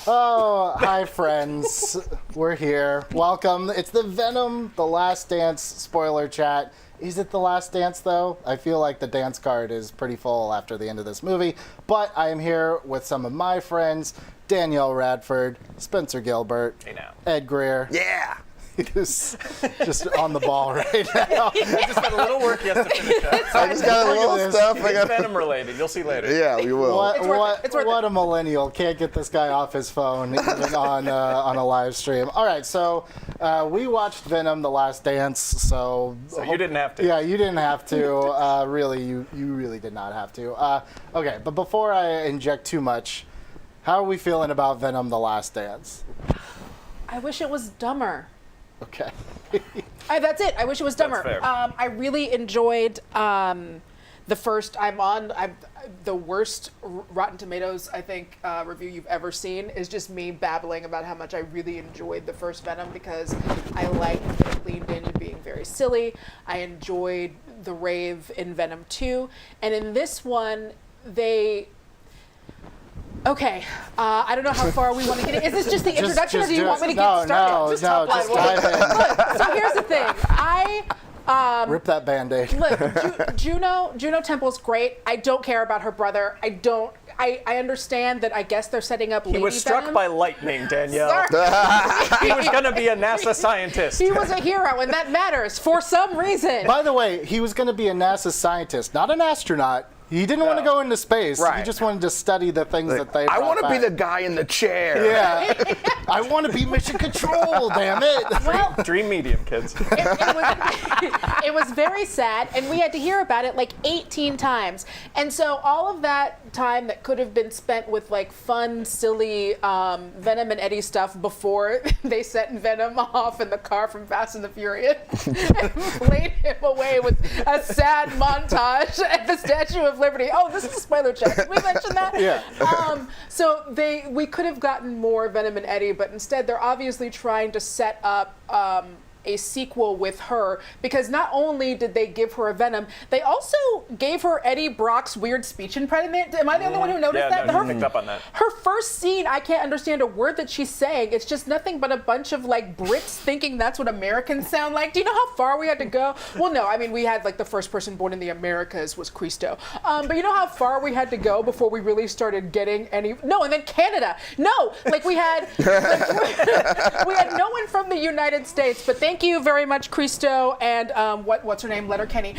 Oh, hi friends. We're here. Welcome. It's the Venom The Last Dance spoiler chat. Is it The Last Dance though? I feel like the dance card is pretty full after the end of this movie. But I am here with some of my friends, Danielle Radford, Spencer Gilbert, Hey now. Ed Greer. Yeah. Who's just on the ball right now. I just got a little work he has to finish up. I just got a little stuff. It's Venom related. You'll see later. Yeah, we will. What a millennial. Can't get this guy off his phone even on a live stream. All right, so we watched Venom The Last Dance. So you didn't have to. Yeah, you didn't have to. Really, you really did not have to. Okay, but before I inject too much, how are we feeling about Venom The Last Dance? I wish it was dumber. Okay. That's it. I wish it was dumber. That's fair. I really enjoyed the first. I'm the worst Rotten Tomatoes I think review you've ever seen is just me babbling about how much I really enjoyed the first Venom because I liked that it leaned into being very silly. I enjoyed the rave in Venom 2, and in this one they. Okay, I don't know how far we want to get in. Is this just the introduction, or do you want me to get started? No, just dive in. Look, so here's the thing. Rip that Band-Aid. Look, Juno Temple's great. I don't care about her brother. I understand that I guess they're setting up Lady He was struck Venom. by lightning, Danielle. Sorry. He was going to be a NASA scientist. He was a hero, and that matters for some reason. By the way, he was going to be a NASA scientist, not an astronaut. He didn't want to go into space. Right. He just wanted to study the things that they I want to be the guy in the chair. Yeah. I want to be mission control, damn it. Well, Dream medium, kids. it was very sad, and we had to hear about it like 18 times. And so all of that time that could have been spent with like fun, silly Venom and Eddie stuff before they set Venom off in the car from Fast and the Furious and played him away with a sad montage at the Statue of Liberty. Oh, this is a spoiler check. Did we mention that? Yeah. So we could have gotten more Venom and Eddie, but instead they're obviously trying to set up a sequel with her, because not only did they give her a Venom, they also gave her Eddie Brock's weird speech impediment. Am I the only one who noticed that? No, picked up on that. Her first scene, I can't understand a word that she's saying. It's just nothing but a bunch of like Brits thinking that's what Americans sound like. Do you know how far we had to go? Well, no, I mean, we had like the first person born in the Americas was Christo. But you know how far we had to go before we really started getting any, no, and then Canada. No, like we had no one from the United States, but thank you very much, Christo, and what's her name, Letterkenny,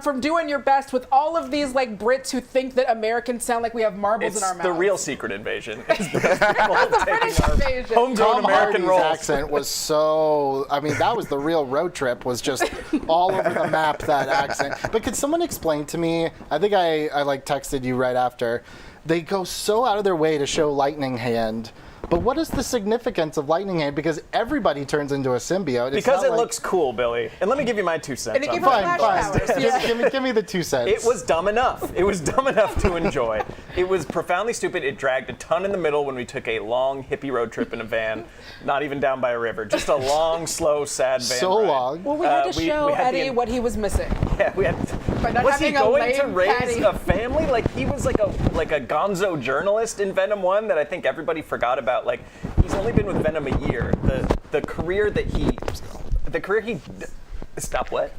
from doing your best with all of these like Brits who think that Americans sound like we have marbles in our mouths. It's the real secret invasion. It's the British invasion. Homegrown Tom American Hardy's roles. accent was so, I mean, that was the real road trip, was just all over the map, that accent. But could someone explain to me, I think I like texted you right after, they go so out of their way to show Lightning Hand. But what is the significance of Lightning Hand? Because everybody turns into a symbiote. Because it looks cool, Billy. And let me give you my 2 cents. And it on gave her that. flash powers. Yeah. Give me the 2 cents. It was dumb enough. It was dumb enough to enjoy. It was profoundly stupid. It dragged a ton in the middle when we took a long hippie road trip in a van, not even down by a river. Just a long, slow, sad van so ride. long. Well, we had to show we had Eddie what he was missing. Yeah, we had. By not Was he having a going to lame raise Patty. a family? Like he was like a gonzo journalist in Venom 1 that I think everybody forgot about. Like he's only been with Venom a year. The career he stop what?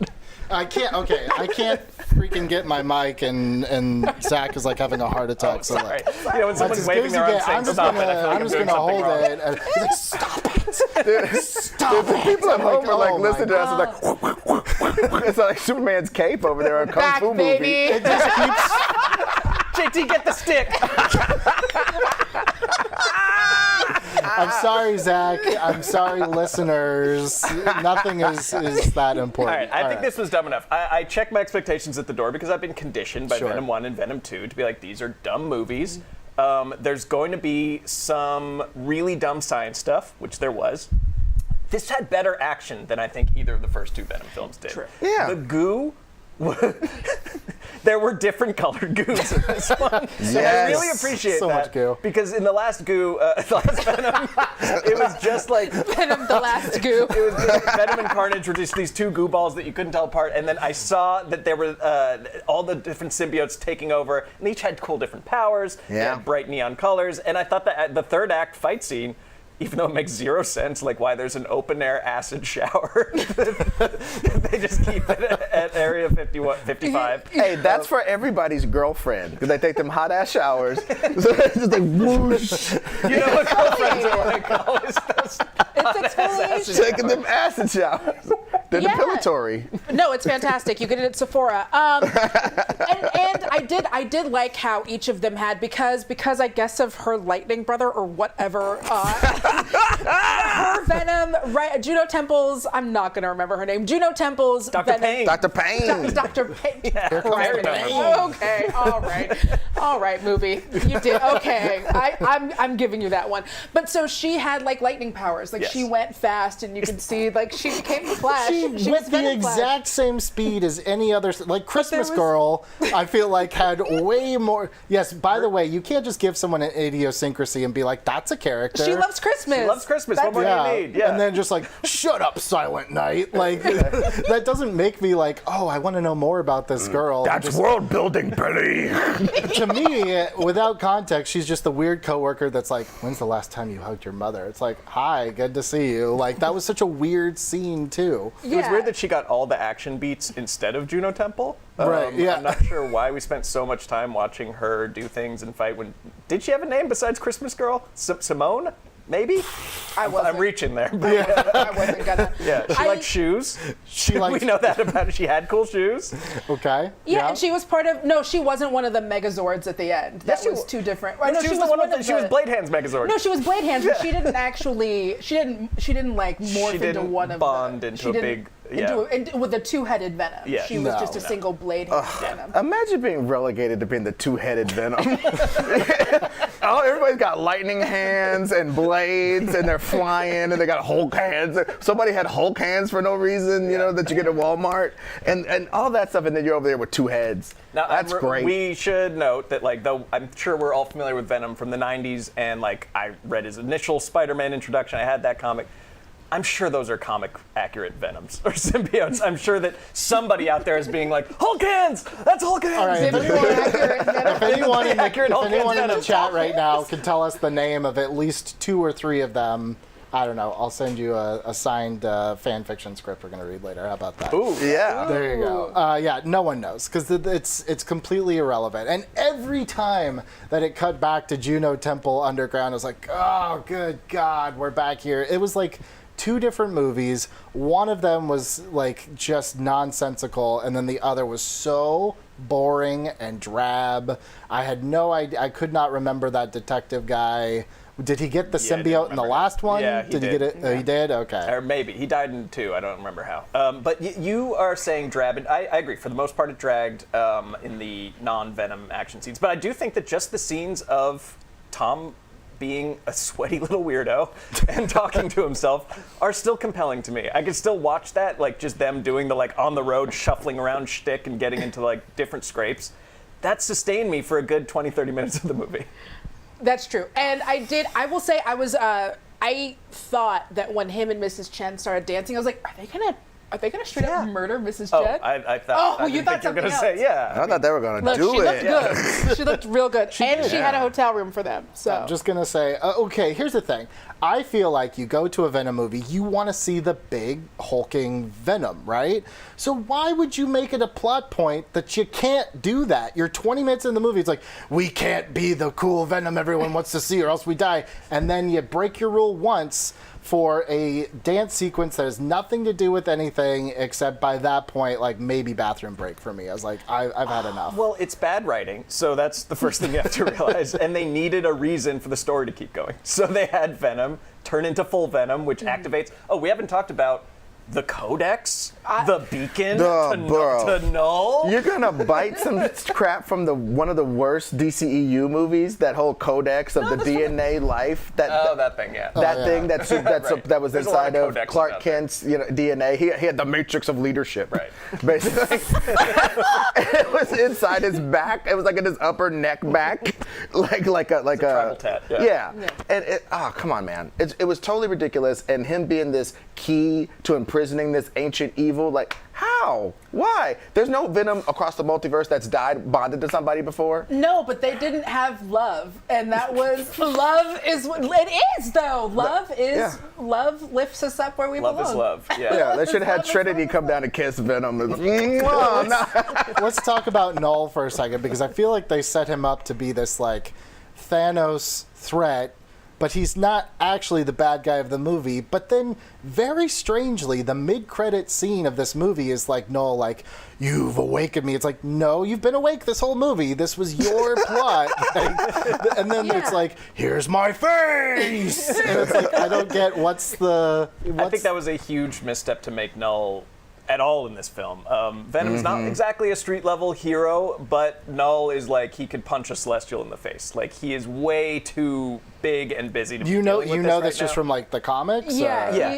I can't freaking get my mic, and Zach is like having a heart attack. Oh, so sorry. like, You know, when someone's waving their arms saying stop it, I feel like I'm just doing gonna something hold wrong. it. And he's like, stop it! Stop The it! people at I'm home are like oh my listening to us. It's like, it's like Superman's cape over there, a kung Back, fu baby. movie. It just keeps. JT, get the stick. I'm sorry, Zach. I'm sorry, listeners. Nothing is that important. All right, I think this was dumb enough. I checked my expectations at the door because I've been conditioned by Sure. Venom 1 and Venom 2 to be like, these are dumb movies. There's going to be some really dumb science stuff, which there was. This had better action than I think either of the first 2 Venom films did. True. Yeah. The goo there were different colored goos in this one. And I really appreciate So that. much goo. Because in the last the last Venom, it was just like Venom, the last goo. it was Venom and Carnage were just these two goo balls that you couldn't tell apart. And then I saw that there were all the different symbiotes taking over, and each had cool different powers. They had bright neon colors, and I thought that the third act fight scene, even though it makes zero sense, like why there's an open-air acid shower, they just keep it at Area 55. Hey, that's for everybody's girlfriend, because they take them hot-ass showers. So it's just like whoosh. You know what girlfriends are like? Always those It's exfoliation. Taking them acid showers. They're depilatory. No, it's fantastic. You get it at Sephora. And I did like how each of them had, because I guess of her lightning brother or whatever. Her Venom, right? Juno Temple's. I'm not gonna remember her name. Juno Temple's. Dr. Venom. Payne. Dr. Payne. Dr. Payne. Very memorable. Okay, all right, movie. You did okay. I'm giving you that one. But so she had like lightning powers. Like she went fast, and you could see like she became the Flash. She was with the Venom Flash. exact same speed as any other, like Christmas Girl, I feel like had way more. Yes, by the way, you can't just give someone an idiosyncrasy and be like, that's a character. She loves Christmas. She loves Christmas. What more do you need? Yeah. And then just like, shut up, Silent Night. Like, that doesn't make me like, oh, I want to know more about this girl. That's world building, Penny. To me, without context, she's just the weird coworker that's like, when's the last time you hugged your mother? It's like, hi, good to see you. Like, that was such a weird scene, too. It was weird that she got all the action beats instead of Juno Temple. Right, yeah. I'm not sure why we spent so much time watching her do things and fight. Did she have a name besides Christmas Girl? Simone? Maybe? I'm reaching there. But I wasn't gonna. yeah, she liked shoes. She liked. We know that about her. She had cool shoes. Okay. Yeah, and she was part of. No, she wasn't one of the Megazords at the end. That was two different. No, she was the one of the. She was Blade Hand's Megazord. No, she was Blade Hands, but she didn't actually. She didn't like morph into one of bond the. into a big. With a two-headed Venom. Yeah. She was just a single blade Venom. Imagine being relegated to being the two-headed Venom. Oh, everybody's got lightning hands and blades, and they're flying, and they got Hulk hands. Somebody had Hulk hands for no reason, you know, that you get at Walmart, and all that stuff, and then you're over there with two heads. Now, that's great. We should note that, like, though I'm sure we're all familiar with Venom from the 90s, and, like, I read his initial Spider-Man introduction. I had that comic. I'm sure those are comic accurate Venoms or symbiotes. I'm sure that somebody out there is being like, Hulk hands! That's Hulk hands! All right. If anyone in the Venom. chat right now can tell us the name of at least 2 or 3 of them, I don't know. I'll send you a signed fan fiction script we're going to read later. How about that? Ooh. Yeah. There you go. Yeah, no one knows because it's completely irrelevant. And every time that it cut back to Juno Temple Underground, I was like, oh, good God, we're back here. It was like 2 different movies. One of them was like just nonsensical, and then the other was so boring and drab. I had no idea. I could not remember that detective guy. Did he get the symbiote in the last one? Yeah, he did. He get it? Yeah. He did? Okay. Or maybe. He died in 2. I don't remember how. But you are saying drab, and I agree. For the most part, it dragged in the non-Venom action scenes. But I do think that just the scenes of Tom being a sweaty little weirdo and talking to himself are still compelling to me. I could still watch that, like just them doing the like on the road shuffling around shtick and getting into like different scrapes. That sustained me for a good 20, 30 minutes of the movie. That's true. And I will say I thought that when him and Mrs. Chen started dancing, I was like, are they gonna straight up murder Mrs. Chen? I thought. Oh, I you didn't thought think you were gonna something say yeah. I thought they were going to Look, do she looked it. good. She looked real good. She had a hotel room for them. So I'm just gonna say, okay, here's the thing. I feel like you go to a Venom movie, you want to see the big hulking Venom, right? So why would you make it a plot point that you can't do that? You're 20 minutes in the movie, it's like, we can't be the cool Venom everyone wants to see or else we die. And then you break your rule once for a dance sequence that has nothing to do with anything except by that point, like maybe bathroom break for me. I was like, I've had enough. Well, it's bad writing, so that's the first thing you have to realize. And they needed a reason for the story to keep going. So they had Venom turn into full Venom, which activates. Oh, we haven't talked about the Codex, the Beacon, bro. to Null. You're gonna bite some crap from one of the worst DCEU movies, that whole Codex of the DNA life. That thing, yeah. Thing that was There's a lot inside of of codexes Clark out there. Kent's DNA. He had the matrix of leadership, Right. Basically, it was inside his back. It was like in his upper neck back, like a tribal tat, yeah. Yeah. And come on, man. It was totally ridiculous. And him being this key to imprisoning this ancient evil, like, how? Why? There's no Venom across the multiverse that's bonded to somebody before. No, but they didn't have love, and that was love is what it is though. Love lifts us up where we belong. Love is love. Yeah. Yeah, they should have had Love is Trinity love. come down and kiss Venom. Mwah, Let's talk about Null for a second, because I feel like they set him up to be this like Thanos threat, but he's not actually the bad guy of the movie. But then, very strangely, the mid-credit scene of this movie is like, Null, like, you've awakened me. It's like, no, you've been awake this whole movie. This was your plot. Like, and then it's like, here's my face. And it's like, I don't get I think that was a huge misstep to make Null at all in this film. Venom is not exactly a street level hero, but Null is like, he could punch a Celestial in the face. Like, he is way too big and busy to be dealing with this right just now. from like the comics? Yeah, or? Yeah.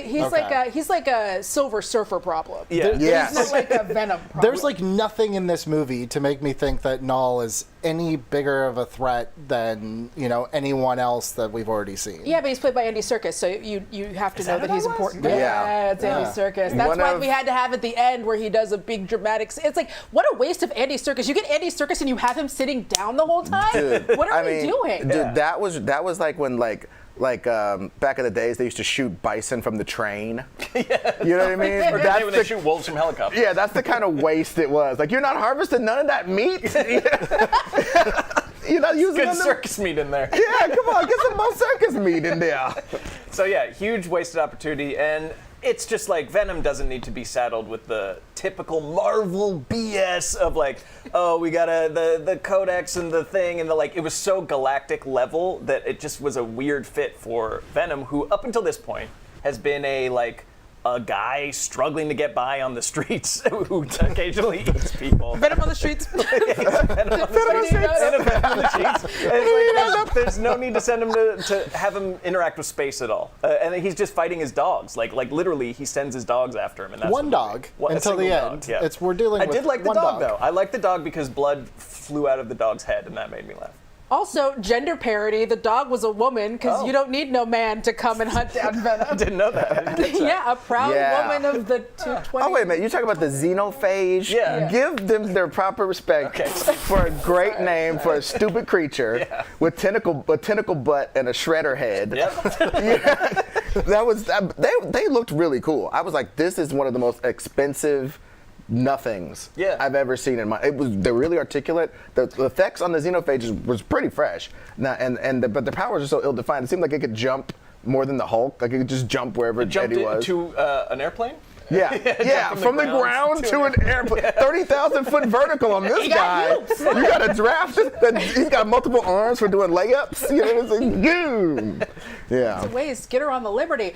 He's like a Silver Surfer problem. Yeah. Yes. He's not like a Venom problem. There's like nothing in this movie to make me think that Null is any bigger of a threat than, anyone else that we've already seen. Yeah, but he's played by Andy Serkis, so you have to know that he's important. Yeah. It's Andy Serkis. That's One why of- we had to have at the end where he does a big dramatic. It's like, what a waste of Andy Serkis. You get Andy Serkis and you have him sitting down the whole time. Dude, What are we doing? Dude, that was like when back in the days they used to shoot bison from the train. You know what I mean? Or That's when they shoot wolves from helicopters. yeah, that's the kind of waste it was. Like, you're not harvesting none of that meat. You're not using Good none of- circus meat in there. Yeah, come on, get some more circus meat in there. So yeah, huge wasted opportunity, and it's just like Venom doesn't need to be saddled with the typical Marvel BS of like, oh, we got the Codex and the thing and the like. It was so galactic level that it just was a weird fit for Venom, who up until this point has been a guy struggling to get by on the streets who occasionally eats people. Venom on the streets. Venom on the streets. And it's like, there's no need to send him to have him interact with space at all. And he's just fighting his dogs. Like literally, he sends his dogs after him. And that's One dog a until the single end. dog, yeah. We're dealing I with did like the one dog, though. I liked the dog because blood flew out of the dog's head, and that made me laugh. Also, gender parity. The dog was a woman because you don't need no man to come and hunt down I Venom. didn't know that. I didn't catch that. Yeah, a proud Yeah. woman of the 220. Oh, wait a minute. You're talking about the xenophage? Yeah. Give them their proper respect Okay. for a great name for a stupid creature with tentacle butt and a shredder head. Yep. They looked really cool. I was like, this is one of the most expensive nothings I've ever seen in my. They're really articulate. The effects on the xenophages was pretty fresh. Now but the powers are so ill-defined. It seemed like it could jump more than the Hulk. Like it could just jump wherever Jumped Eddie was. to an airplane? Yeah, from the ground to an airplane. 30,000 foot vertical on this He got guy. hoops. You got to draft it. He's got multiple arms for doing layups. You know what I'm saying? Boom. Yeah. Ways, get her on the Liberty.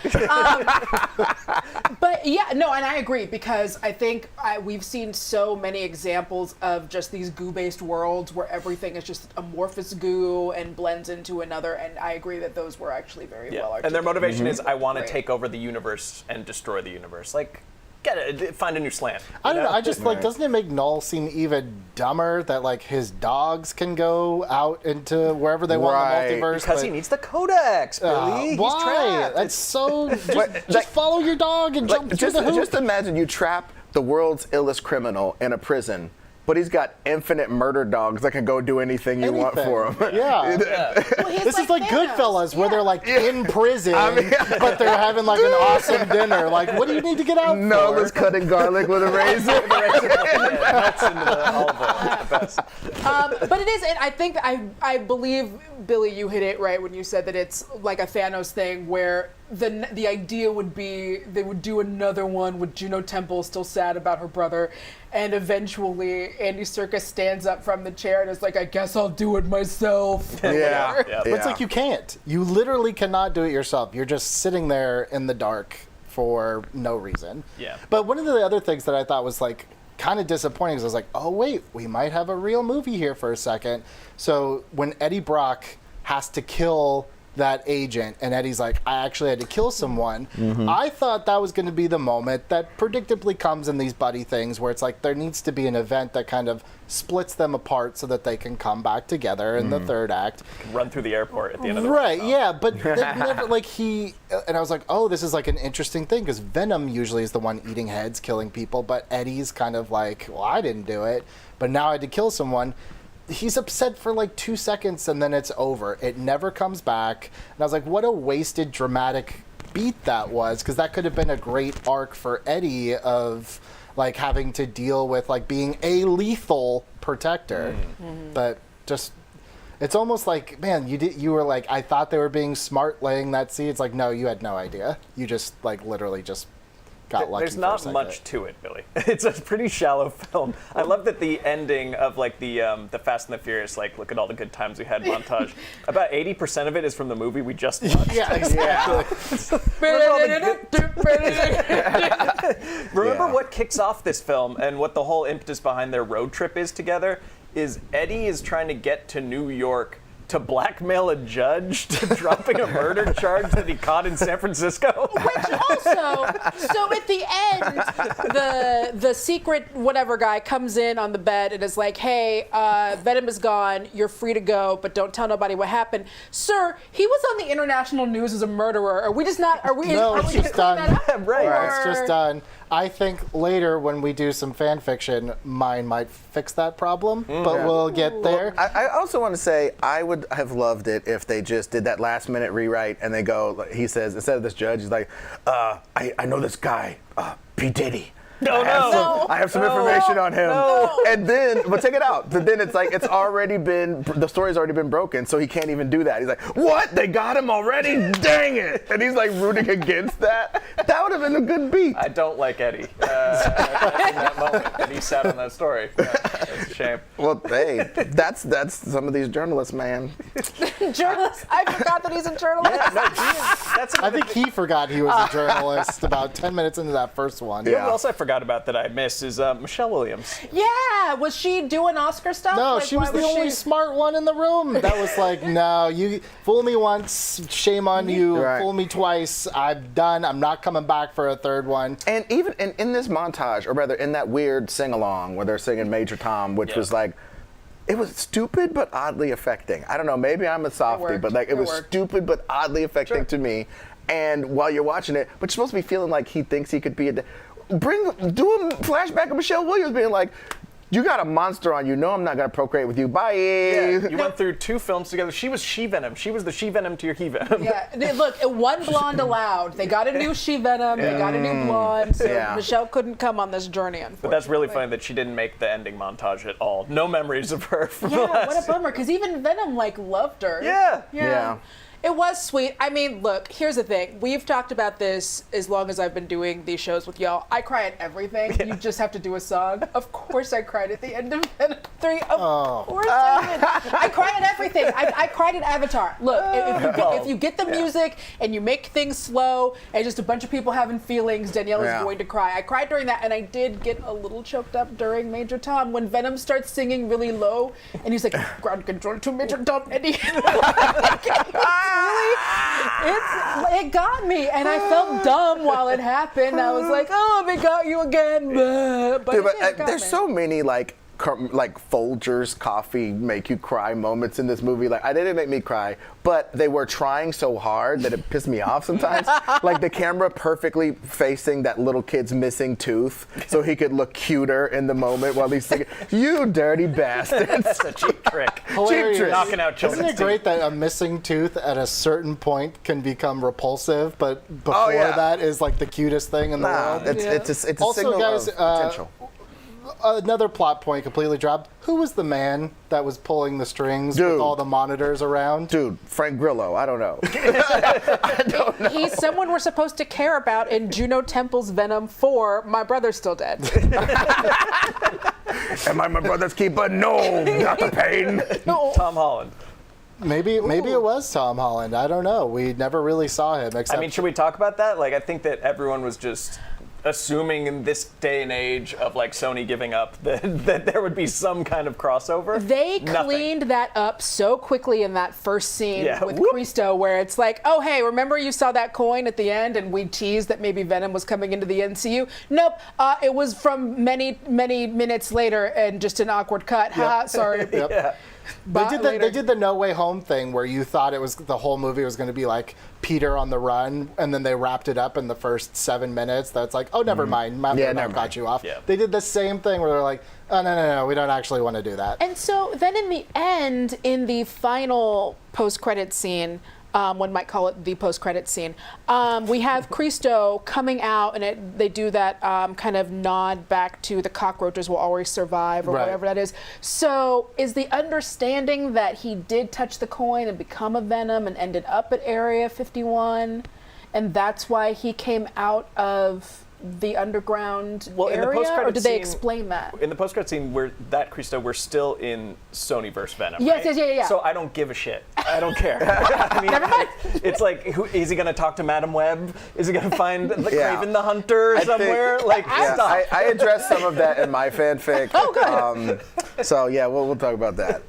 But yeah, no, and I agree because I think we've seen so many examples of just these goo-based worlds where everything is just amorphous goo and blends into another, and I agree that those were actually very well articulated. And their motivation is, I want to Right. take over the universe and destroy the universe. Like, find a new slant. I don't know. I just Right. doesn't it make Null seem even dumber that like his dogs can go out into wherever they want Right. in the multiverse? Because he needs the Codex, Billy. He's why? trapped. That's so. Just like- follow your dog and jump through Just, the hoop. just imagine you trap the world's illest criminal in a prison, but he's got infinite murder dogs that can go do anything you want for him. Yeah. Well, he's This is like Thanos. Goodfellas, where they're like in prison, mean- but they're having like an awesome dinner. Like, what do you need to get out Nola's for? cutting garlic with a razor. Melts into all the best. But it is, and I think I believe, Billy, you hit it right when you said that it's like a Thanos thing where the idea would be they would do another one with Juno Temple still sad about her brother, and eventually Andy Serkis stands up from the chair and is like, I guess I'll do it myself. or Yeah. whatever. Yeah. But it's like you can't. You literally cannot do it yourself. You're just sitting there in the dark for no reason. Yeah. But one of the other things that I thought was like kind of disappointing is I was like, oh wait, we might have a real movie here for a second. So when Eddie Brock has to kill that agent and Eddie's like, I actually had to kill someone, I thought that was going to be the moment that predictably comes in these buddy things where it's like there needs to be an event that kind of splits them apart so that they can come back together in the third act. Run through the airport at the end of the Right, yeah, but they've never, like, and I was like, oh, this is like an interesting thing because Venom usually is the one eating heads, killing people, but Eddie's kind of like, well, I didn't do it, but now I had to kill someone. He's upset for like 2 seconds and then it's over. It never comes back. And I was like, what a wasted dramatic beat that was, because that could have been a great arc for Eddie of like having to deal with like being a lethal protector. But just, it's almost like, man, you were like, I thought they were being smart laying that seed. It's like, no, you had no idea. You just like literally just got lucky. There's not much to it, Billy. It's a pretty shallow film. I love that the ending of like the Fast and the Furious, like look at all the good times we had montage. About 80% of it is from the movie we just watched. Yeah, exactly. Remember what kicks off this film and what the whole impetus behind their road trip is together? Is Eddie is trying to get to New York to blackmail a judge to dropping a murder charge that he caught in San Francisco. Which also, so at the end, the secret whatever guy comes in on the bed and is like, hey, Venom is gone, you're free to go, but don't tell nobody what happened. Sir, he was on the international news as a murderer. Are we just not, are we, No, are it's we just just cleaning done. that up? Right. It's just done. I think later when we do some fan fiction, mine might fix that problem, but we'll get there. I also want to say I would have loved it if they just did that last minute rewrite and they go, he says, instead of this judge, he's like, I know this guy, P. Diddy. I have some information on him. And then, but take it out. But then it's like, the story's already been broken, so he can't even do that. He's like, what? They got him already? Dang it. And he's like rooting against that. That would have been a good beat. I don't like Eddie in that moment that he sat on that story. It's a shame. Well, hey, that's some of these journalists, man. Journalist, I forgot that he's a journalist. Yeah, no, that's I think he forgot he was a journalist about 10 minutes into that first one. You know what else I forgot about that I missed is Michelle Williams. Yeah, was she doing Oscar stuff? No, Like, she was why the only smart one in the room. That was like, no, you fool me once, shame on you. Right. Fool me twice, I'm done. I'm not coming back for a third one. And even in this montage, or rather in that weird sing-along where they're singing Major Tom, which was like, it was stupid but oddly affecting. I don't know, maybe I'm a softie, worked. but like it was worked. stupid but oddly affecting to me. And while you're watching it, but you're supposed to be feeling like he thinks he could be do a flashback of Michelle Williams being like, you got a monster on you. No, I'm not going to procreate with you. Bye. Yeah, you went through 2 films together. She was She-Venom. She was the She-Venom to your He-Venom. Yeah, look, one blonde allowed. They got a new She-Venom, they got a new blonde, so Michelle couldn't come on this journey, unfortunately. But that's really funny that she didn't make the ending montage at all. No memories of her from the Yeah, last what a bummer, because even Venom, like, loved her. Yeah. It was sweet. I mean, look, here's the thing. We've talked about this as long as I've been doing these shows with y'all. I cry at everything. Yeah. You just have to do a song. Of course I cried at the end of Venom 3. Of course I did. I cry at everything. I cried at Avatar. Look, if you get the music and you make things slow and just a bunch of people having feelings, Danielle is going to cry. I cried during that, and I did get a little choked up during Major Tom when Venom starts singing really low, and he's like, ground control to Major Tom, Eddie. It got me, and I felt dumb while it happened. I was like, oh, they got you again. But Dude, it got there's me. so many like Folgers coffee make you cry moments in this movie. Like, I didn't make me cry, but they were trying so hard that it pissed me off sometimes. Like the camera perfectly facing that little kid's missing tooth so he could look cuter in the moment while he's singing, you dirty bastard. That's a cheap trick. Hilarious. Cheap trick. Knocking out children's Isn't it great that a missing tooth at a certain point can become repulsive, but before that is like the cutest thing in the world? It's a Also, signal guys, of potential. Another plot point completely dropped. Who was the man that was pulling the strings with all the monitors around? Dude, Frank Grillo, I don't know. He's someone we're supposed to care about in Juno Temple's Venom 4. My brother's still dead. Am I my brother's keeper? No, not the pain. No. Tom Holland. Maybe it was Tom Holland. I don't know. We never really saw him. Except I mean, should we talk about that? Like, I think that everyone was just assuming in this day and age of like Sony giving up that there would be some kind of crossover. They Nothing. cleaned that up so quickly in that first scene with Whoop. Christo, where it's like, oh, hey, remember you saw that coin at the end and we teased that maybe Venom was coming into the MCU? Nope. It was from many, many minutes later and just an awkward cut. Ha, sorry. Yep. Yeah. They did the No Way Home thing where you thought it was the whole movie was going to be like Peter on the run, and then they wrapped it up in the first 7 minutes. That's like, oh, never mind, Venom got you off. Yeah. They did the same thing where they're like, oh, no, we don't actually want to do that. And so then in the end, in the final post-credit scene, one might call it the post-credit scene, we have Christo coming out, and they do that kind of nod back to the cockroaches will always survive, or Right. whatever that is. So is the understanding that he did touch the coin and become a Venom and ended up at Area 51, and that's why he came out of the underground Well, in the area, post-credit or did they scene- explain that? In the post-credit scene, we're still in Sonyverse Venom. Yes, right? yeah. So I don't give a shit. I don't care. I mean, Never mind. It's like, is he going to talk to Madam Web? Is he going to find Yeah. Craven the Hunter I think- somewhere? Like, Yeah, stop. I addressed some of that in my fanfic. Oh, good. So yeah, we'll talk about that.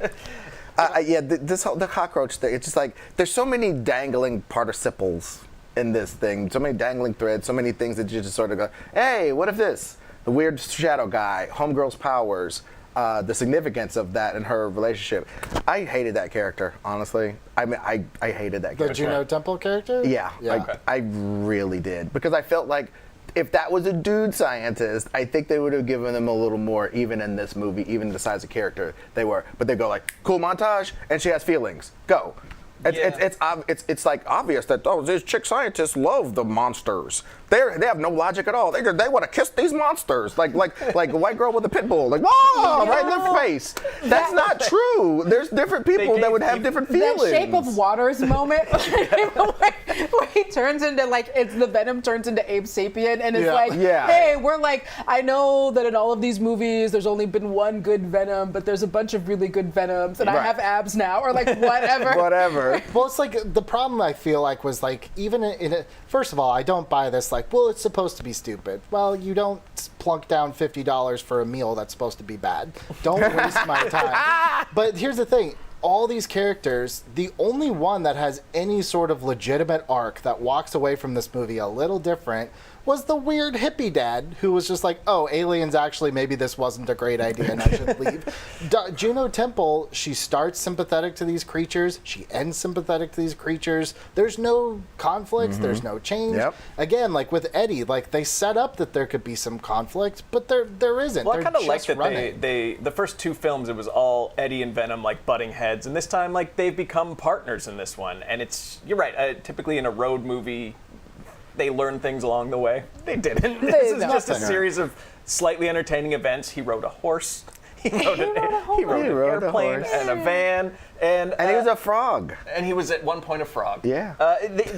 The cockroach thing. It's just like there's so many dangling participles in this thing. So many dangling threads. So many things that you just sort of go, hey, what if this? The weird shadow guy, homegirl's powers. The significance of that in her relationship. I hated that character, honestly. I mean, I hated that The character. Juno Temple character? Yeah, Okay. I really did, because I felt like if that was a dude scientist, I think they would have given them a little more, even in this movie, even the size of character they were. But they go like, cool montage, and she has feelings. Go. It's like obvious that these chick scientists love the monsters. They have no logic at all. They want to kiss these monsters like a white girl with a pit bull. Like whoa, right in their face. That's not true. There's different people that would have different feelings. That Shape of Waters moment where he turns into it's the Venom turns into Abe Sapien, and it's hey, we're like, I know that in all of these movies there's only been one good Venom, but there's a bunch of really good Venoms, and I have abs now, or like whatever. Whatever. Well, it's like the problem I feel like was like even in it. First of all, I don't buy this. Like, well, it's supposed to be stupid. Well, you don't plunk down $50 for a meal that's supposed to be bad. Don't waste my time. But here's the thing. All these characters, the only one that has any sort of legitimate arc that walks away from this movie a little different was the weird hippie dad who was just like, oh, aliens, actually, maybe this wasn't a great idea and I should leave. Juno Temple, she starts sympathetic to these creatures. She ends sympathetic to these creatures. There's no conflict. There's no change. Yep. Again, like with Eddie, like they set up that there could be some conflict, but there isn't. Well, I They're kind of like just that running. the first two films, it was all Eddie and Venom like butting heads, and this time like they've become partners in this one. And you're right. Typically in a road movie, they learn things along the way. They didn't. This is just a series of slightly entertaining events. He rode a horse. He rode an airplane horse. and a van, and he was a frog. And he was at one point a frog. Yeah.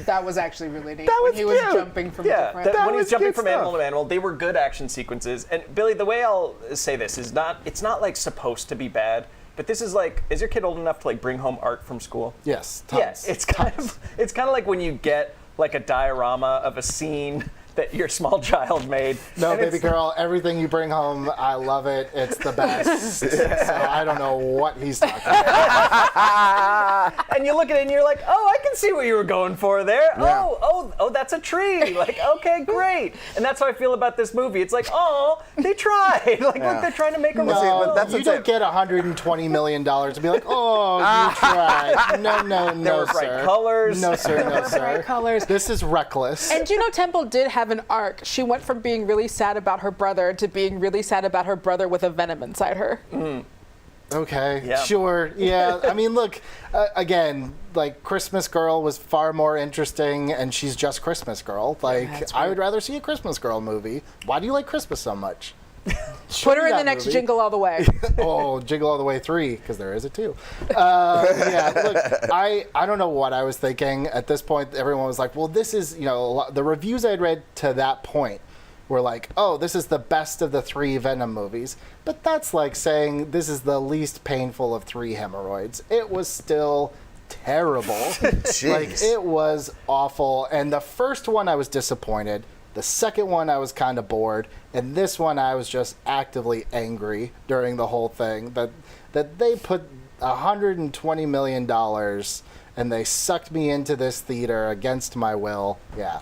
That was actually really neat. That was when he was cute. jumping from Yeah, different. when he was was jumping good from stuff. animal to animal, they were good action sequences. And Billy, the way I'll say this is it's not like supposed to be bad, but this is like, is your kid old enough to like bring home art from school? Yes. Tons. Yes. It's kind of like when you get like a diorama of a scene that your small child made. No, and baby it's- girl, everything you bring home, I love it. It's the best. So I don't know what he's talking about. And you look at it and you're like, oh, I can see what you were going for there. Yeah. Oh, that's a tree. Like, okay, great. And that's how I feel about this movie. It's like, oh, they tried. Like, look, they're trying to make a Well, see, No, but that's you what's don't it. get $120 million to be like, oh, you tried. No, were bright sir. colors. No, sir, no, sir. Bright colors. This is reckless. And Juno Temple did have an arc. She went from being really sad about her brother to being really sad about her brother with a venom inside her. Okay, Yeah. sure. Yeah, I mean, look, again, like, Christmas Girl was far more interesting, and she's just Christmas Girl. Like, that's I weird. would rather see a Christmas Girl movie. Why do you like Christmas so much? Put her in that the next movie. Jingle All the Way. Oh, Jiggle All the Way 3, because there is a 2. Yeah, look, I don't know what I was thinking. At this point, everyone was like, well, this is, the reviews I'd read to that point were like, oh, this is the best of the 3 Venom movies. But that's like saying this is the least painful of 3 hemorrhoids. It was still terrible. Like, it was awful. And the first one I was disappointed. The second one I was kind of bored. And this one I was just actively angry during the whole thing. That they put $120 million and they sucked me into this theater against my will. Yeah,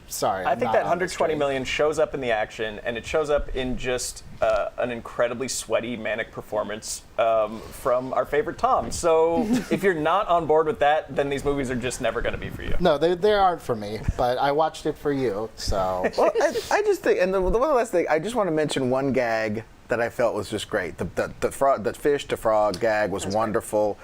sorry. I think that 120 million shows up in the action, and it shows up in just an incredibly sweaty, manic performance from our favorite Tom. So if you're not on board with that, then these movies are just never going to be for you. No, they aren't for me, but I watched it for you, so. Well, I just think, and the one last thing, I just want to mention one gag that I felt was just great. The fish to frog gag was wonderful.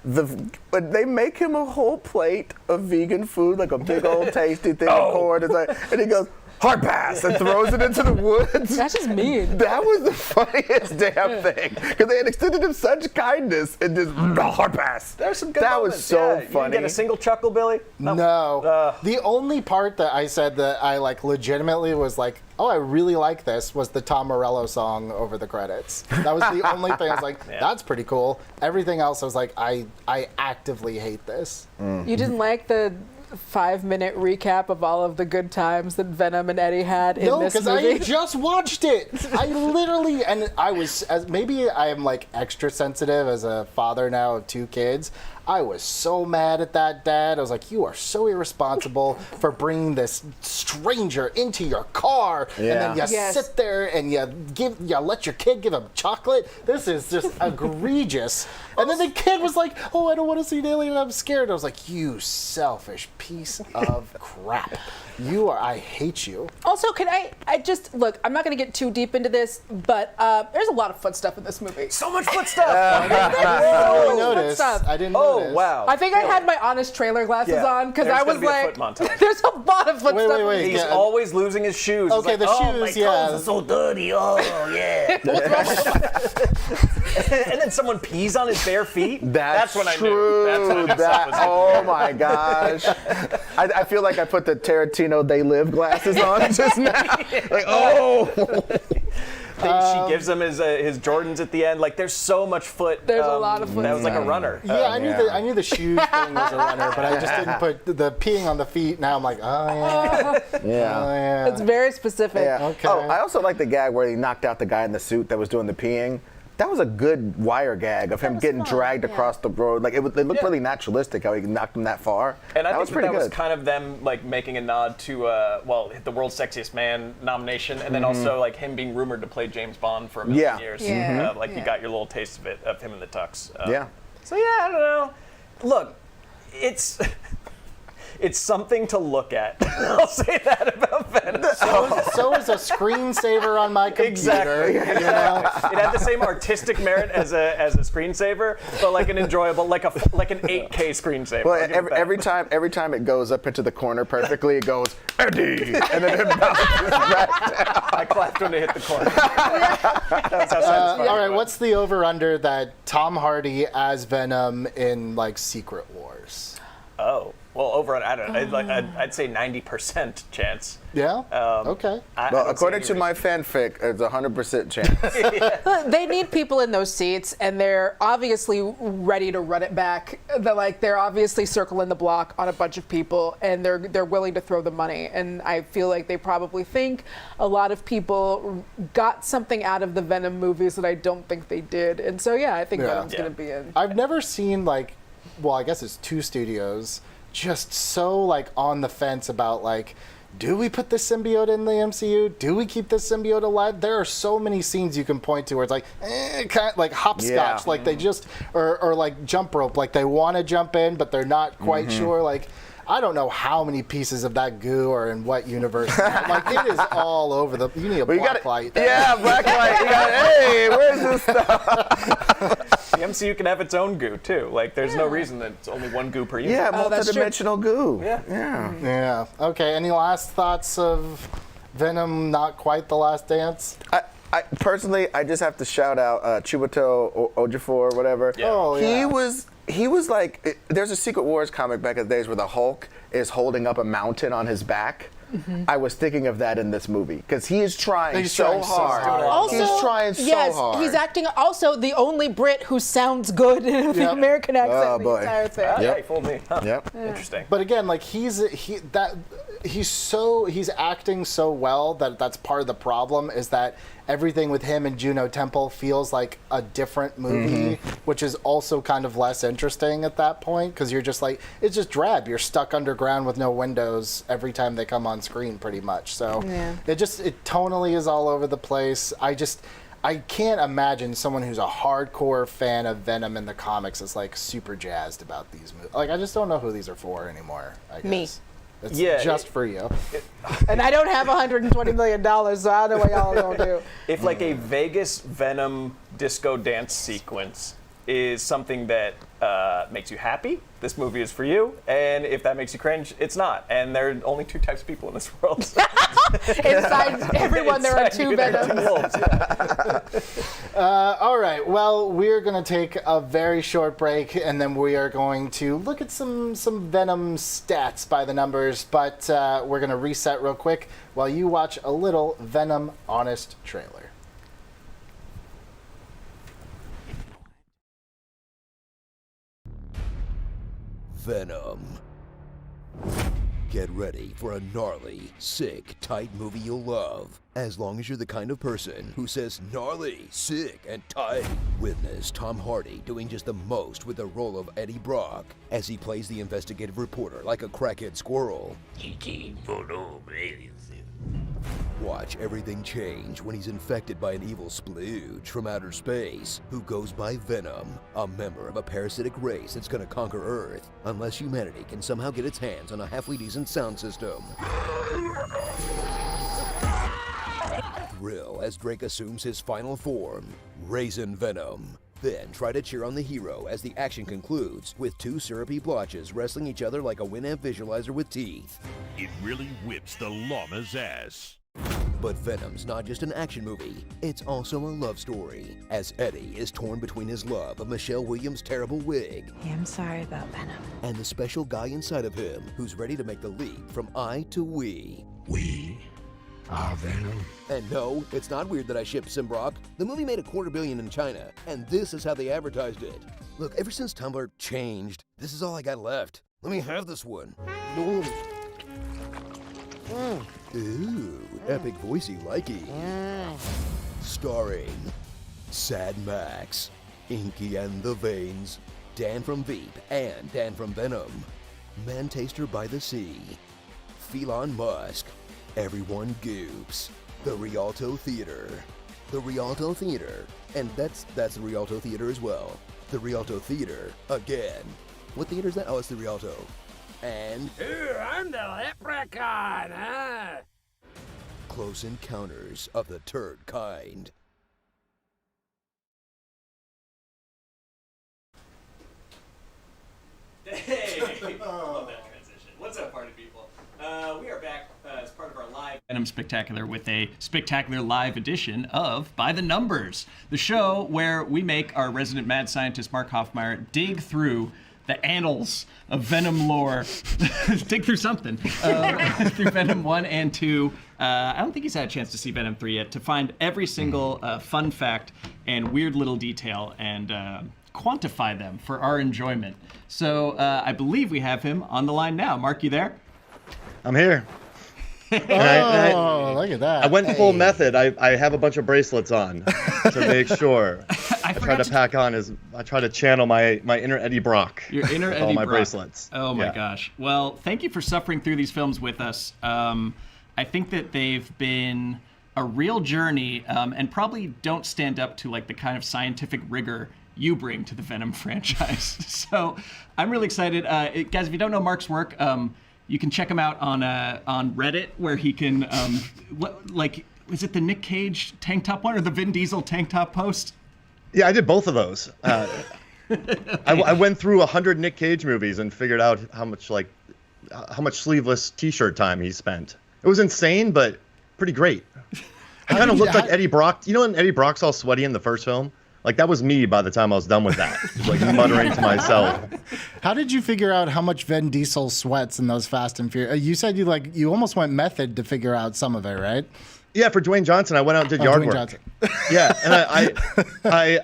But they make him a whole plate of vegan food, like a big old tasty thing of corn. And he goes, hard pass, and throws it into the woods. That's just mean. That was the funniest damn thing. Because they had extended him such kindness and just, hard pass. There's some good That moments. was so You didn't funny. get a single chuckle, Billy? No. The only part that I said that I like legitimately was like, oh, I really like this was the Tom Morello song over the credits. That was the only thing I was like, that's pretty cool. Everything else I was like, I actively hate this. You didn't like the 5-minute recap of all of the good times that Venom and Eddie had in No, this because movie? I just watched it. I literally, and I was, maybe I am like extra sensitive as a father now of 2 kids. I was so mad at that dad. I was like, you are so irresponsible for bringing this stranger into your car. Yeah. And then you sit there and you let your kid give him chocolate. This is just egregious. And then the kid was like, oh, I don't want to see an alien. I'm scared. I was like, you selfish piece of crap. I hate you. Also, can I just, look, I'm not going to get too deep into this, but there's a lot of foot stuff in this movie. So much foot stuff! I didn't Foot notice. stuff. I didn't Oh, notice. wow. I think I had my honest trailer glasses Yeah. on because There's I was gonna be a like, foot montage. there's a lot of foot Wait, stuff. wait, in wait. this. He's Yeah. always losing his shoes. Okay, He's the like, oh, my shoes, toes yeah. are so dirty. Oh, yeah. And then someone pees on his bare feet. That's when I knew. true. That's when I knew something was Oh my gosh. I feel like I put the Tarantino They Live glasses on just now. Like, oh. She gives him his Jordans at the end. Like, there's so much foot. There's a lot of foot. That was like a runner. Yeah, I knew the shoe thing was a runner, but I just didn't put the peeing on the feet. Now I'm like, oh yeah, oh yeah. It's very specific. Yeah. Okay. Oh, I also like the gag where he knocked out the guy in the suit that was doing the peeing. That was a good wire gag of him was getting fun, dragged across the road. Like it looked really naturalistic how he knocked him that far. And I that think was pretty that good. was kind of them like making a nod to the World's Sexiest Man nomination, and then also like him being rumored to play James Bond for a million years. Yeah. Like you got your little taste of it, of him in the tux. Yeah. So yeah, I don't know. Look, it's something to look at. I'll say that about Venom. So is a screensaver on my computer. Exactly. You know? It had the same artistic merit as a screensaver, but like an enjoyable, like an 8K screensaver. Well, I'll give it that. every time it goes up into the corner perfectly, it goes Eddie, and then it bounces back down. I clapped when it hit the corner. That's how satisfying All right, it was. what's the over/under that Tom Hardy as Venom in like Secret Wars? Oh, well, over on, I don't know, I'd say 90% chance. Yeah. Okay. I Well, don't see according any to my reason. fanfic, it's 100% chance. They need people in those seats, and they're obviously ready to run it back. They're obviously circling the block on a bunch of people, and they're willing to throw the money. And I feel like they probably think a lot of people got something out of the Venom movies that I don't think they did. And so yeah, I think Venom's Yeah. going to be in. I've never seen like, well, I guess it's 2 studios just so like on the fence about like, do we put this symbiote in the MCU? Do we keep this symbiote alive? There are so many scenes you can point to where it's like, kind of like hopscotch, Yeah. like they just, or like jump rope, like they want to jump in, but they're not quite sure. Like, I don't know how many pieces of that goo are in what universe. Like, it is all over the, you need a black light. Yeah, black light. You got, hey, where's this stuff? The MCU can have its own goo, too. Like, there's no reason that it's only one goo per unit. Yeah, that's true. multidimensional goo. Yeah. Yeah. Yeah. Okay, any last thoughts of Venom, not quite the last dance? I personally, I just have to shout out Chiwetel Ejiofor, whatever. Yeah. Oh, yeah. He was like, there's a Secret Wars comic back in the days where the Hulk is holding up a mountain on his back. I was thinking of that in this movie because he is trying He's so trying so hard. hard. Also, He's trying so yes, hard. he's acting also the only Brit who sounds good in the Yep. American accent Oh, the boy. entire thing. Yeah, Yep. you fooled me. Huh. Yep. Interesting. But again, like he's acting so well that's part of the problem is that everything with him and Juno Temple feels like a different movie, which is also kind of less interesting at that point because you're just like it's just drab. You're stuck underground with no windows every time they come on screen, pretty much. So it tonally is all over the place. I can't imagine someone who's a hardcore fan of Venom in the comics is like super jazzed about these movies. Like I just don't know who these are for anymore. I guess. Me. It's Yeah, just for you. And I don't have $120 million, so I don't know what y'all are gonna do. If like a Vegas Venom disco dance sequence is something that makes you happy, this movie is for you. And if that makes you cringe, it's not. And there are only two types of people in this world. Inside everyone, there are Inside two you, there are two Venoms. wolves, yeah. All right. Well, we're going to take a very short break, and then we are going to look at some Venom stats by the numbers. But we're going to reset real quick while you watch a little Venom Honest trailer. Venom. Get ready for a gnarly, sick, tight movie you'll love. As long as you're the kind of person who says gnarly, sick, and tight. Witness Tom Hardy doing just the most with the role of Eddie Brock as he plays the investigative reporter like a crackhead squirrel. Watch everything change when he's infected by an evil splooge from outer space who goes by Venom, a member of a parasitic race that's gonna conquer Earth unless humanity can somehow get its hands on a halfway decent sound system. Thrill as Drake assumes his final form, Raisin Venom. Then try to cheer on the hero as the action concludes with two syrupy blotches wrestling each other like a Winamp visualizer with teeth. It really whips the llama's ass. But Venom's not just an action movie, it's also a love story, as Eddie is torn between his love of Michelle Williams' terrible wig Hey, I'm sorry about Venom. and the special guy inside of him who's ready to make the leap from I to we. We are Venom. And no, it's not weird that I shipped Simbrock. The movie made $250 million in China, and this is how they advertised it. Look, ever since Tumblr changed, this is all I got left. Let me have this one. Ooh, epic voicey likey. Starring Sad Max, Inky and the Veins, Dan from Veep and Dan from Venom, Man-Taster by the Sea, Felon Musk, Everyone Goops, the Rialto Theater, and that's the Rialto Theater as well. The Rialto Theater again. What theater is that? Oh, it's the Rialto. And I'm the leprechaun, huh? Close Encounters of the Turd Kind. Hey, I love that transition. What's up, party people? We are back as part of our live Venom Spectacular with a spectacular live edition of By the Numbers, the show where we make our resident mad scientist Mark Hoffmeyer dig through the annals of Venom lore, dig through something, through Venom 1 and 2. I don't think he's had a chance to see Venom 3 yet, to find every single fun fact and weird little detail and quantify them for our enjoyment. So I believe we have him on the line now. Mark, you there? I'm here. Oh, look at that. I went full method. I have a bunch of bracelets on to make sure. I try to pack on I try to channel my inner Eddie Brock. Your inner with Eddie all my Brock. bracelets. Oh my Yeah. gosh. Well, thank you for suffering through these films with us. I think that they've been a real journey and probably don't stand up to like the kind of scientific rigor you bring to the Venom franchise. So I'm really excited. Guys, if you don't know Mark's work, you can check him out on Reddit, where he can, is it the Nick Cage tank top one or the Vin Diesel tank top post? Yeah, I did both of those. I went through 100 Nick Cage movies and figured out how much sleeveless T-shirt time he spent. It was insane, but pretty great. I kind of looked like Eddie Brock. You know when Eddie Brock's all sweaty in the first film? Like that was me by the time I was done with that. Just, like muttering to myself. How did you figure out how much Vin Diesel sweats in those Fast and Furious? You said you almost went method to figure out some of it, right? Yeah, for Dwayne Johnson, I went out and did yard Dwayne work. Johnson. Yeah, and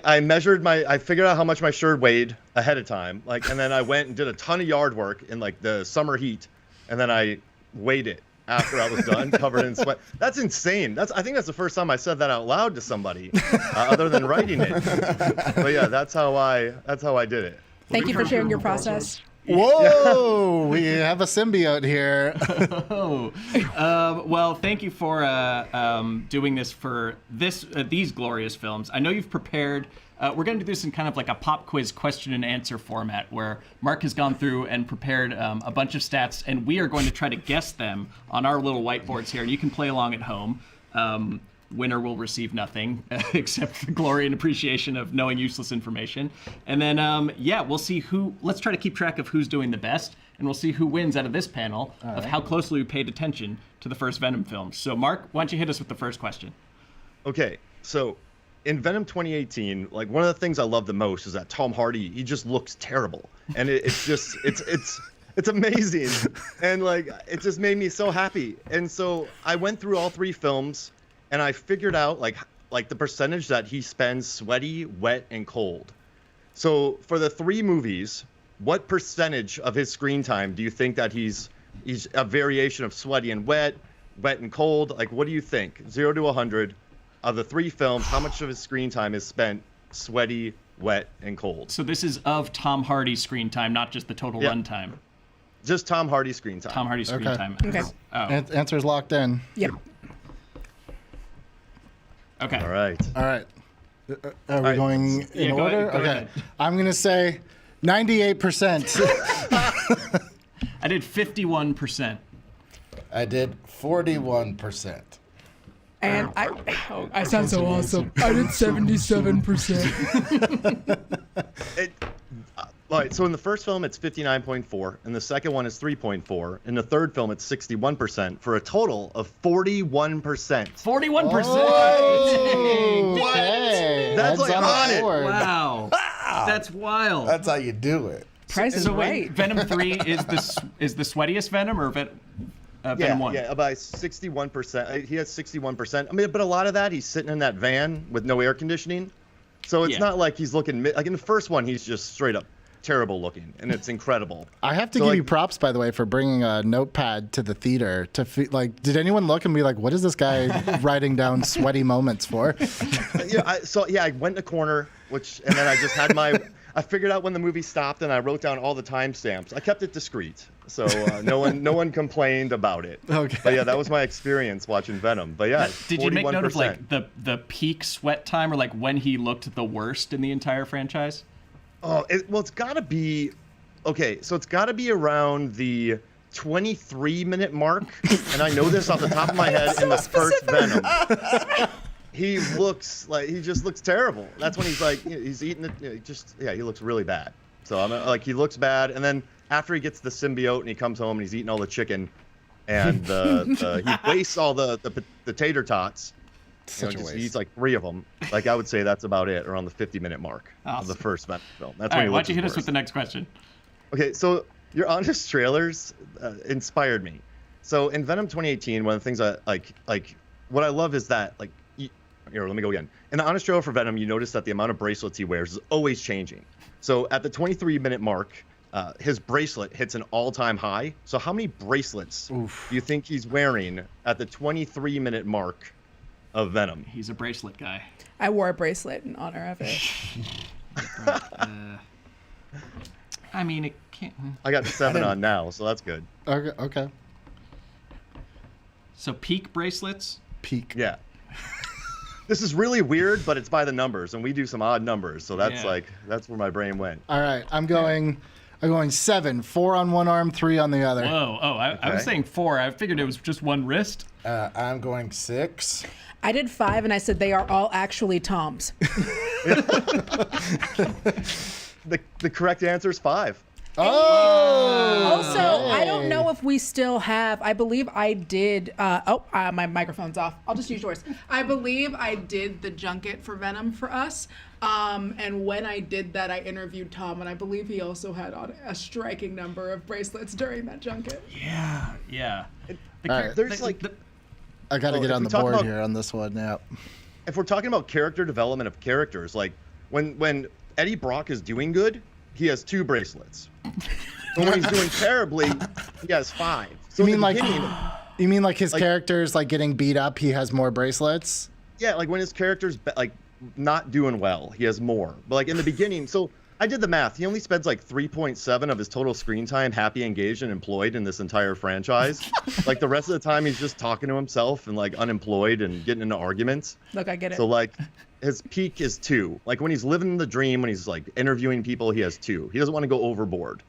I measured I figured out how much my shirt weighed ahead of time. Like, and then I went and did a ton of yard work in like the summer heat, and then I weighed it after I was done, covered in sweat. That's insane. I think that's the first time I said that out loud to somebody, other than writing it. But yeah, that's how I did it. Thank you for sharing your process. Whoa, we have a symbiote here. Well, thank you for doing this for these glorious films. I know you've prepared. We're going to do this in kind of like a pop quiz question and answer format where Mark has gone through and prepared a bunch of stats, and we are going to try to guess them on our little whiteboards here. And you can play along at home. Winner will receive nothing except the glory and appreciation of knowing useless information. And then, we'll see let's try to keep track of who's doing the best, and we'll see who wins out of this panel of how closely we paid attention to the first Venom film. So, Mark, why don't you hit us with the first question? Okay, so in Venom 2018, like one of the things I love the most is that Tom Hardy, he just looks terrible. And it's amazing. And like, it just made me so happy. And so I went through all three films, and I figured out like the percentage that he spends sweaty, wet, and cold. So for the three movies, what percentage of his screen time do you think that he's a variation of sweaty and wet and cold? Like, what do you think? 0 to 100 of the three films, how much of his screen time is spent sweaty, wet, and cold? So this is of Tom Hardy's screen time, not just the total runtime. Just Tom Hardy's screen time. Tom Hardy's screen time. Okay. Oh. Answer's locked in. Yep. Okay. All right. Are we going in go order? ahead, go ahead. I'm going to say 98%. I did 51%. I did 41%. And I sound so awesome. I did 77%. All right, so in the first film, it's 59.4, and the second one is 3.4. In the third film, it's 61%, for a total of 41%. 41%! Oh, okay. That's Heads like on it. board. Wow. That's wild. That's how you do it. Price is So right. wait, Venom 3 is the sweatiest Venom, or Venom 1? Yeah, about 61%. He has 61%. I mean, but a lot of that, he's sitting in that van with no air conditioning. So it's not like he's looking, like in the first one, he's just straight up terrible looking, and it's incredible. I have to give you props, by the way, for bringing a notepad to the theater. Did anyone look and be like, what is this guy writing down sweaty moments for? I went in a corner, and then I just had I figured out when the movie stopped, and I wrote down all the timestamps. I kept it discreet, so no one complained about it. Okay. But yeah, that was my experience watching Venom. But yeah, Did 41%. you make note of like the peak sweat time, or like when he looked the worst in the entire franchise? Oh, it's got to be, okay, so it's got to be around the 23-minute mark, and I know this off the top of my head in the first Venom. He just looks terrible. That's when he's like, he's eating it, he looks really bad. So I'm like, he looks bad, and then after he gets the symbiote and he comes home and he's eating all the chicken, and he wastes all the tater tots. He eats like 3 of them. Like, I would say that's about it, around the 50-minute mark of the first Venom film. That's All when right, he why looks don't you hit his us with worst. the next question? Okay, so your honest trailers inspired me. So in Venom 2018, one of the things I like what I love is that here, let me go again. In the honest trailer for Venom, you notice that the amount of bracelets he wears is always changing. So at the 23-minute mark, his bracelet hits an all-time high. So how many bracelets do you think he's wearing at the 23-minute mark of Venom? He's a bracelet guy. I wore a bracelet in honor of it. I mean, it can't. I got 7 on now, so that's good. Okay. So peak bracelets? Peak. Yeah. This is really weird, but it's by the numbers, and we do some odd numbers, so that's that's where my brain went. All right, I'm going 7. 4 on one arm, 3 on the other. Whoa! Oh, I was saying 4. I figured it was just one wrist. I'm going 6. I did 5, and I said they are all actually Toms. The correct answer is 5. Oh. Also, I don't know if we still have. I believe I did. My microphone's off. I'll just use yours. I believe I did the junket for Venom for us. And when I did that, I interviewed Tom, and I believe he also had on a striking number of bracelets during that junket. Yeah. There's I got to get if on we the talk board about- here on this one. Yeah. if we're talking about character development of characters, like when Eddie Brock is doing good, he has 2 bracelets. But when he's doing terribly, he has 5. So You in mean the like? beginning, You mean like his character's like getting beat up? He has more bracelets. yeah, like when his character's like not doing well, he has more. But like in the beginning, so I did the math. He only spends like 3.7 of his total screen time happy, engaged, and employed in this entire franchise. Like the rest of the time, he's just talking to himself and like unemployed and getting into arguments. Look, I get it. So like his peak is 2. Like when he's living the dream, when he's like interviewing people, he has 2. He doesn't want to go overboard.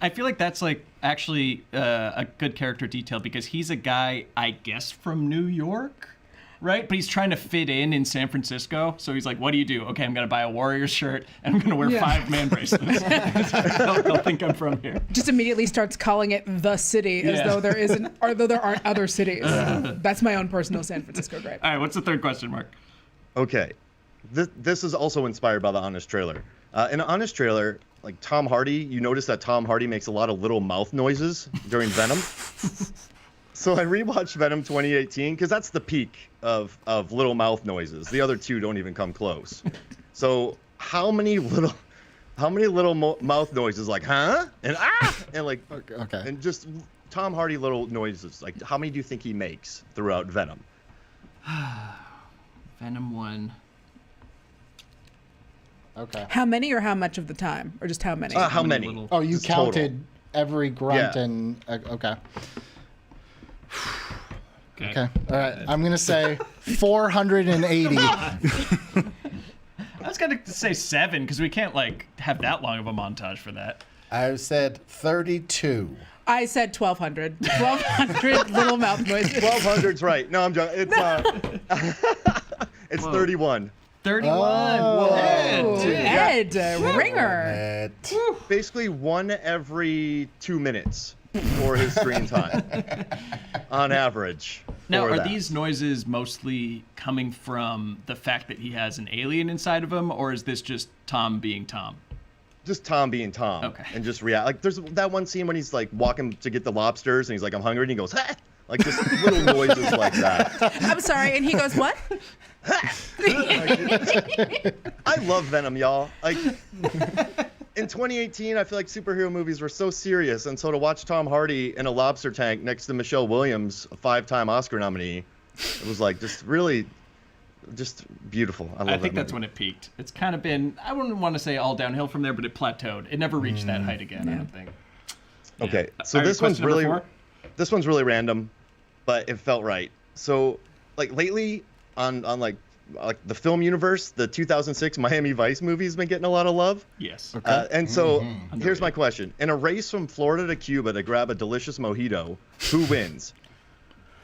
I feel like that's like actually a good character detail because he's a guy, I guess, from New York, right? But he's trying to fit in San Francisco. So he's like, what do you do? Okay, I'm going to buy a Warriors shirt and I'm going to wear 5 man bracelets. they'll think I'm from here. Just immediately starts calling it the city as though there isn't, or though there aren't other cities. That's my own personal San Francisco gripe. All right, what's the third question, Mark? Okay, this is also inspired by the Honest trailer. In the Honest trailer, like Tom Hardy, you notice that Tom Hardy makes a lot of little mouth noises during Venom. So I rewatched Venom 2018 because that's the peak of little mouth noises. The other 2 don't even come close. So how many little mouth noises like huh and ah and like Okay. and just Tom Hardy little noises, like how many do you think he makes throughout Venom? Venom 1. Okay. How many or how much of the time? Or just how many? How many? little- Oh, you Just total. counted every grunt Yeah. and okay. Okay. All right. I'm gonna say 480. I was going to say 7 because we can't like have that long of a montage for that. I said 32. I said 1,200. 1,200 little mouth noises. 1200's right. No, I'm joking. It's it's 31. 31. Oh. Ed, ringer. It. Basically 1 every 2 minutes for his screen time, on average. Now, for are that. these noises mostly coming from the fact that he has an alien inside of him, or is this just Tom being Tom? Just Tom being Tom? Okay. And just react. Like there's that one scene when he's like walking to get the lobsters, and he's like, "I'm hungry," and he goes, "Ha!" Like just little noises like that. I'm sorry. And he goes, what? I love Venom, y'all. Like in 2018, I feel like superhero movies were so serious, and so to watch Tom Hardy in a lobster tank next to Michelle Williams, a 5-time Oscar nominee, it was like just really, just beautiful. I love I that think that's movie. when it peaked. It's kind of been, I wouldn't want to say all downhill from there, but it plateaued. It never reached that height again, I don't think. Okay, Yeah. so All right, this one's question number really, 4? this one's really random, but it felt right. So, like lately on like the film universe, the 2006 Miami Vice movie has been getting a lot of love. Yes. And so here's my question: in a race from Florida to Cuba to grab a delicious mojito, who wins?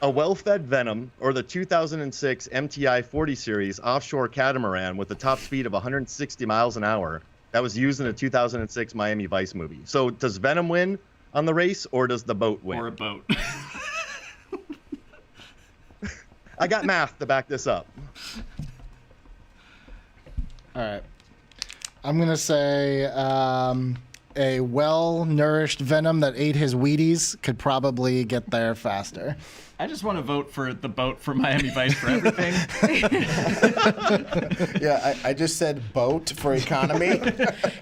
A well-fed Venom or the 2006 MTI 40 series offshore catamaran with a top speed of 160 miles an hour that was used in the 2006 Miami Vice movie? So does Venom win on the race, or does the boat win? Or a boat. I got math to back this up. All right. I'm going to say a well-nourished Venom that ate his Wheaties could probably get there faster. I just want to vote for the boat for Miami Vice for everything. Yeah, I just said boat for economy.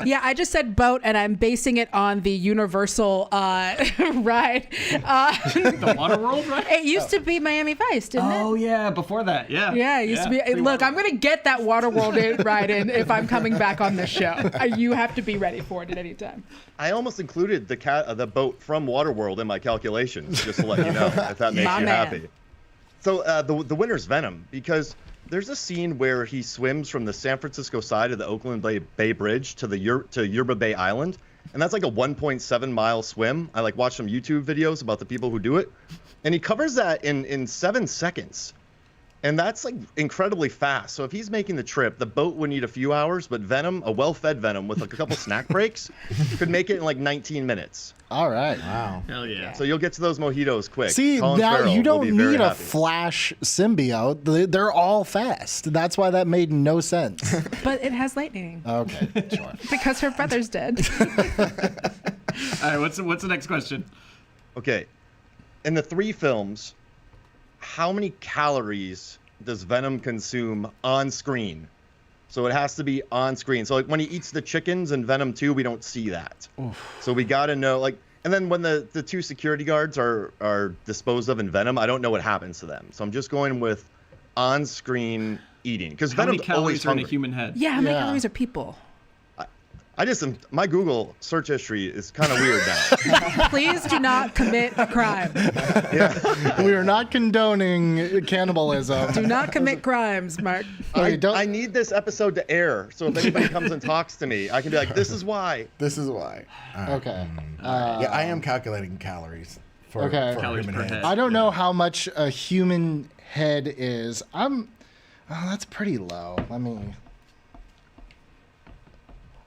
Yeah, I just said boat, and I'm basing it on the Universal ride. The Waterworld, right? It used to be Miami Vice, didn't it? Oh, yeah, before that. Yeah. Yeah, it used to be. Look, I'm going to get that Waterworld ride in if I'm coming back on this show. You have to be ready for it at any time. I almost included the boat from Waterworld in my calculations, just to let you know, if that makes My you man. happy. So the winner's Venom, because there's a scene where he swims from the San Francisco side of the Oakland Bay Bridge to Yerba Bay Island, and that's like a 1.7 mile swim. I like watched some YouTube videos about the people who do it, and he covers that in 7 seconds. And that's like incredibly fast. So if he's making the trip, the boat would need a few hours, but Venom, a well-fed Venom with like a couple snack breaks, could make it in like 19 minutes. All right. Wow. Hell yeah. So you'll get to those mojitos quick. See, Colin now Farrell you will don't be very need a happy. Flash symbiote. They're all fast. That's why that made no sense. But it has lightning Okay, sure. because her brother's dead. All right, what's the next question? Okay. In the 3 films, how many calories does Venom consume on screen? So it has to be on screen. So like when he eats the chickens in Venom 2, we don't see that. Oof. So we got to know like, and then when the 2 security guards are disposed of in Venom, I don't know what happens to them. So I'm just going with on-screen eating because How many Venom's always calories are in a hungry. human head? Yeah, how many Yeah. calories are people? My Google search history is kind of weird now. Please do not commit a crime. We are not condoning cannibalism. Do not commit crimes, Mark. I need this episode to air, so if anybody comes and talks to me, I can be like, this is why. This is why. All right. Okay. Yeah, I am calculating calories for, Okay. for a Calories human per head. head. I don't know how much a human head is. Oh, that's pretty low.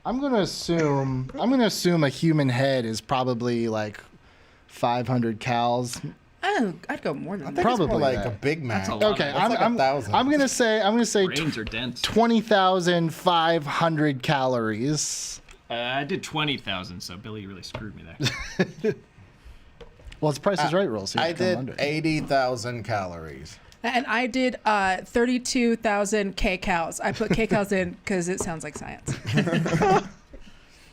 I'm gonna assume a human head is probably like 500 cals. Oh, I'd go more than I that. think Probably it's more like that. a Big Mac. That's a lot. Okay, That's like 1,000. I'm gonna say Brains are dense. 20,500 calories. I did 20,000, so Billy really screwed me there. Well, it's Price is Right rules. So you I have to come did under. 80,000 calories. And I did 32,000 kcals. I put kcals in because it sounds like science.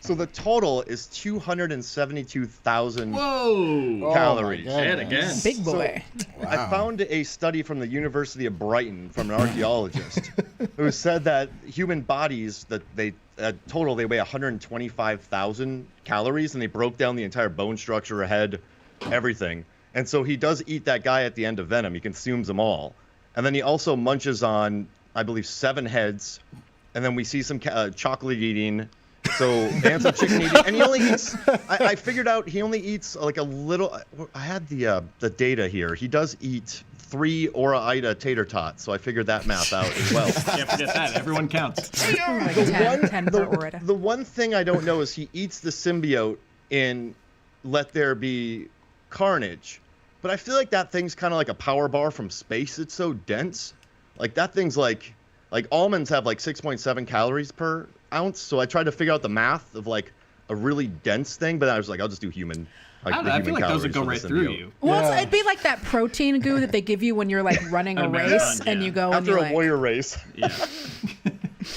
So the total is 272,000 Whoa! calories. Oh my And again. Big boy. I found a study from the University of Brighton from an archaeologist who said that human bodies that they total they weigh 125,000 calories, and they broke down the entire bone structure, head, everything. And so he does eat that guy at the end of Venom. He consumes them all, and then he also munches on, I believe, 7 heads, and then we see some chocolate eating. So and some chicken eating, and he only eats. I figured out he only eats like a little. I had the data here. He does eat 3 Ora Ida tater tots, so I figured that math out as well. Can't forget that. Everyone counts. Like 10 per order. The one thing I don't know is he eats the symbiote in Let There Be Carnage, but I feel like that thing's kind of like a power bar from space. It's so dense. Like that thing's like almonds have like 6.7 calories per ounce, so I tried to figure out the math of like a really dense thing, but I was like, I'll just do human. I don't know, I feel like those would go right through you. Well, Yeah. it'd be like that protein goo that they give you when you're like running a A race marathon, and yeah. you go and After you're a like, warrior race, Yeah.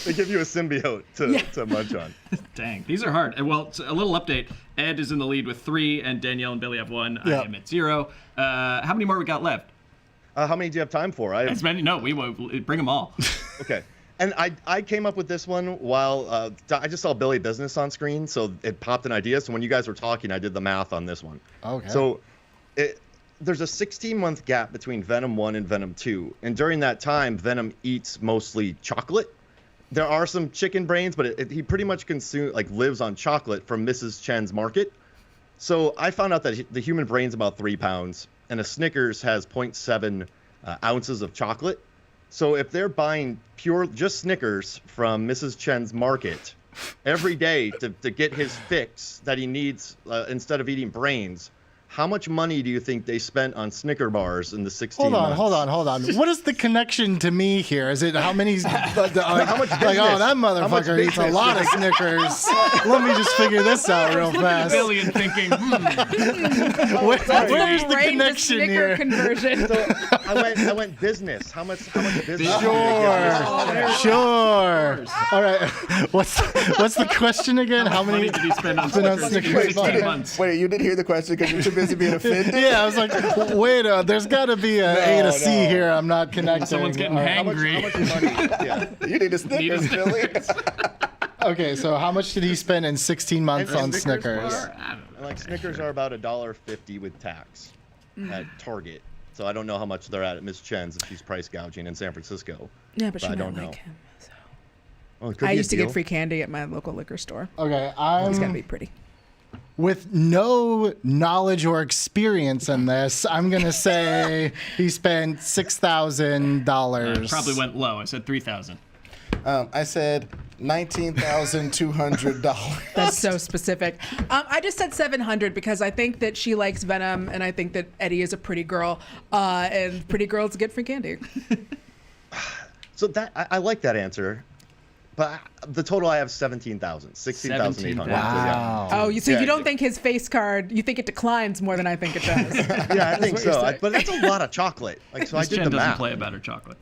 they give you a symbiote to munch on. Dang, these are hard. And well, a little update. Ed is in the lead with 3, and Danielle and Billy have 1. I Yep. am at 0. How many more we got left? How many do you have time for? As many? No, we will bring them all. Okay. And I came up with this one while I just saw Billy Business on screen, so it popped an idea. So when you guys were talking, I did the math on this one. Okay. So there's a 16-month gap between Venom 1 and Venom 2. And during that time, Venom eats mostly chocolate. There are some chicken brains, but he pretty much lives on chocolate from Mrs. Chen's Market. So I found out that the human brain's about 3 pounds, and a Snickers has 0.7 ounces of chocolate. So if they're buying just Snickers from Mrs. Chen's Market every day to get his fix that he needs instead of eating brains, how much money do you think they spent on Snicker bars in the 16 months? Hold on. What is the connection to me here? Is it how many? How much like, business? oh, that How much motherfucker eats a business? lot of Snickers. Let me just figure this out real fast. Billy and thinking, Where's the brain to connection Snicker here? conversion. So I went business. How much business? Sure. All right. What's the question again? How money many? did he spend on Spend on Snickers in Snickers. 16 months? Wait, you didn't hear the question because you're too busy being offended? Yeah, I was like, wait, there's got to be a to C no. here. I'm not connecting. Someone's getting All right. How hangry. much money? Yeah. You need a Snickers, Billy. Okay, so how much did he spend in 16 months on Snickers? And like Snickers are about $1.50 with tax at Target. So I don't know how much they're at Miss Chen's if she's price gouging in San Francisco. Yeah, but she I might don't like know. him. So. Oh, it could I be a used to get deal. free candy at my local liquor store. Okay, He's got to be pretty. with no knowledge or experience in this, I'm going to say he spent $6,000. Probably went low. I said 3,000. I said $19,200. That's so specific. I just said 700 because I think that she likes Venom, and I think that Eddie is a pretty girl, and pretty girls get free candy. So that I like that answer, but the total I have 17,000, 16,800. Wow. Oh, so you don't think his face card? You think it declines more than I think it does? Yeah, I think what you're so. saying. But that's a lot of chocolate. Like, so I did Jen the doesn't math. play about her chocolate.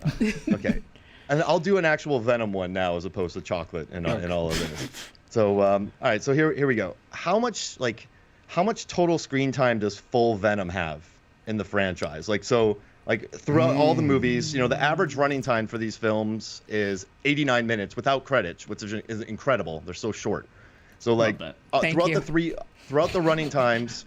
Okay, and I'll do an actual Venom one now as opposed to chocolate and all of this. So all right, so here we go. How much total screen time does full Venom have in the franchise? Like throughout all the movies, the average running time for these films is 89 minutes without credits, which is incredible. They're so short. So like throughout the running times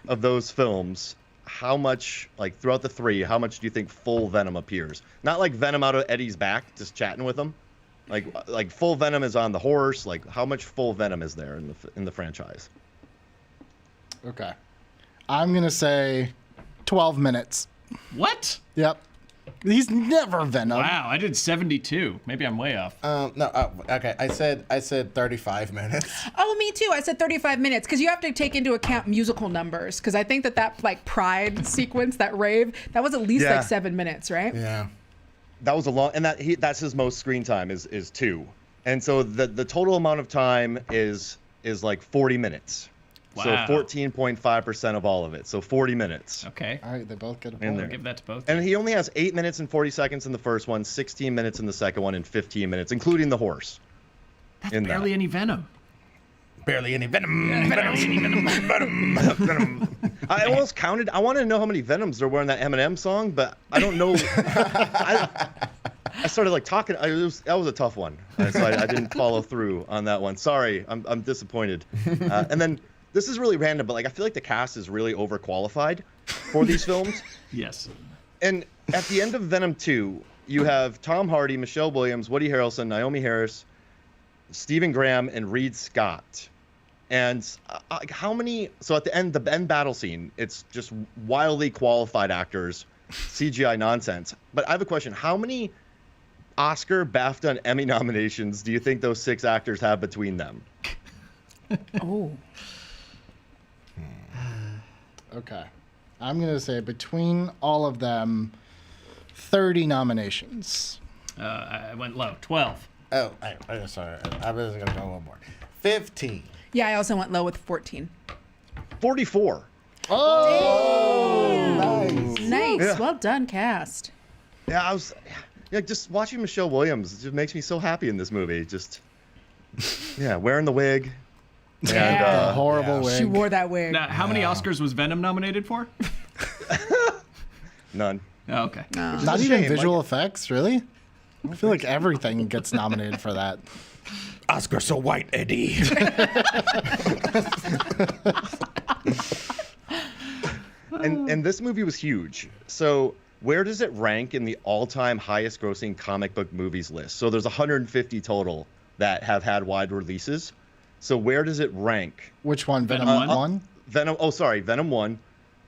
of those films, how much throughout the three, how much do you think full Venom appears? Not like Venom out of Eddie's back, just chatting with him. Like full Venom is on the horse. Like how much full Venom is there in the franchise? Okay. I'm going to say 12 minutes. What? Yep. He's never Venom. Wow, I did 72. Maybe I'm way off. Okay. I said 35 minutes. Oh, me too. I said 35 minutes because you have to take into account musical numbers. Because I think that Pride sequence, that rave, that was at least 7 minutes, right? Yeah. That was a long, and that's his most screen time is 2, and so the total amount of time is like 40 minutes. Wow. So 14.5% of all of it. So 40 minutes. Okay. All right, they both get a In point. there. Give that to both. And he only has 8 minutes and 40 seconds in the first one, 16 minutes in the second one, and 15 minutes, including the horse. That's barely any Venom. Barely any Venom. Venom. I almost counted. I wanted to know how many Venoms there were in that Eminem song, but I don't know. I started talking. That was a tough one, so I didn't follow through on that one. Sorry, I'm disappointed. And then this is really random, but I feel like the cast is really overqualified for these films. Yes. And at the end of Venom 2, you have Tom Hardy, Michelle Williams, Woody Harrelson, Naomi Harris, Stephen Graham, and Reed Scott. And how many? So at the end battle scene, it's just wildly qualified actors, CGI nonsense. But I have a question: how many Oscar, BAFTA, and Emmy nominations do you think those 6 actors have between them? Oh. Okay. I'm going to say between all of them, 30 nominations. I went low. 12. Oh, I'm sorry. I was going to go one more. 15. Yeah, I also went low with 14. 44. Oh! Nice. Yeah. Well done, cast. Yeah, just watching Michelle Williams just makes me so happy in this movie. Just, wearing the wig. And, The horrible wig. She wore that wig. Now, how many Oscars was Venom nominated for? None. Oh, okay. Not even visual effects, really? I feel like everything gets nominated for that. Oscar so white, Eddie. And this movie was huge. So where does it rank in the all-time highest grossing comic book movies list? So there's 150 total that have had wide releases. So where does it rank? Which one? Venom 1? Venom 1.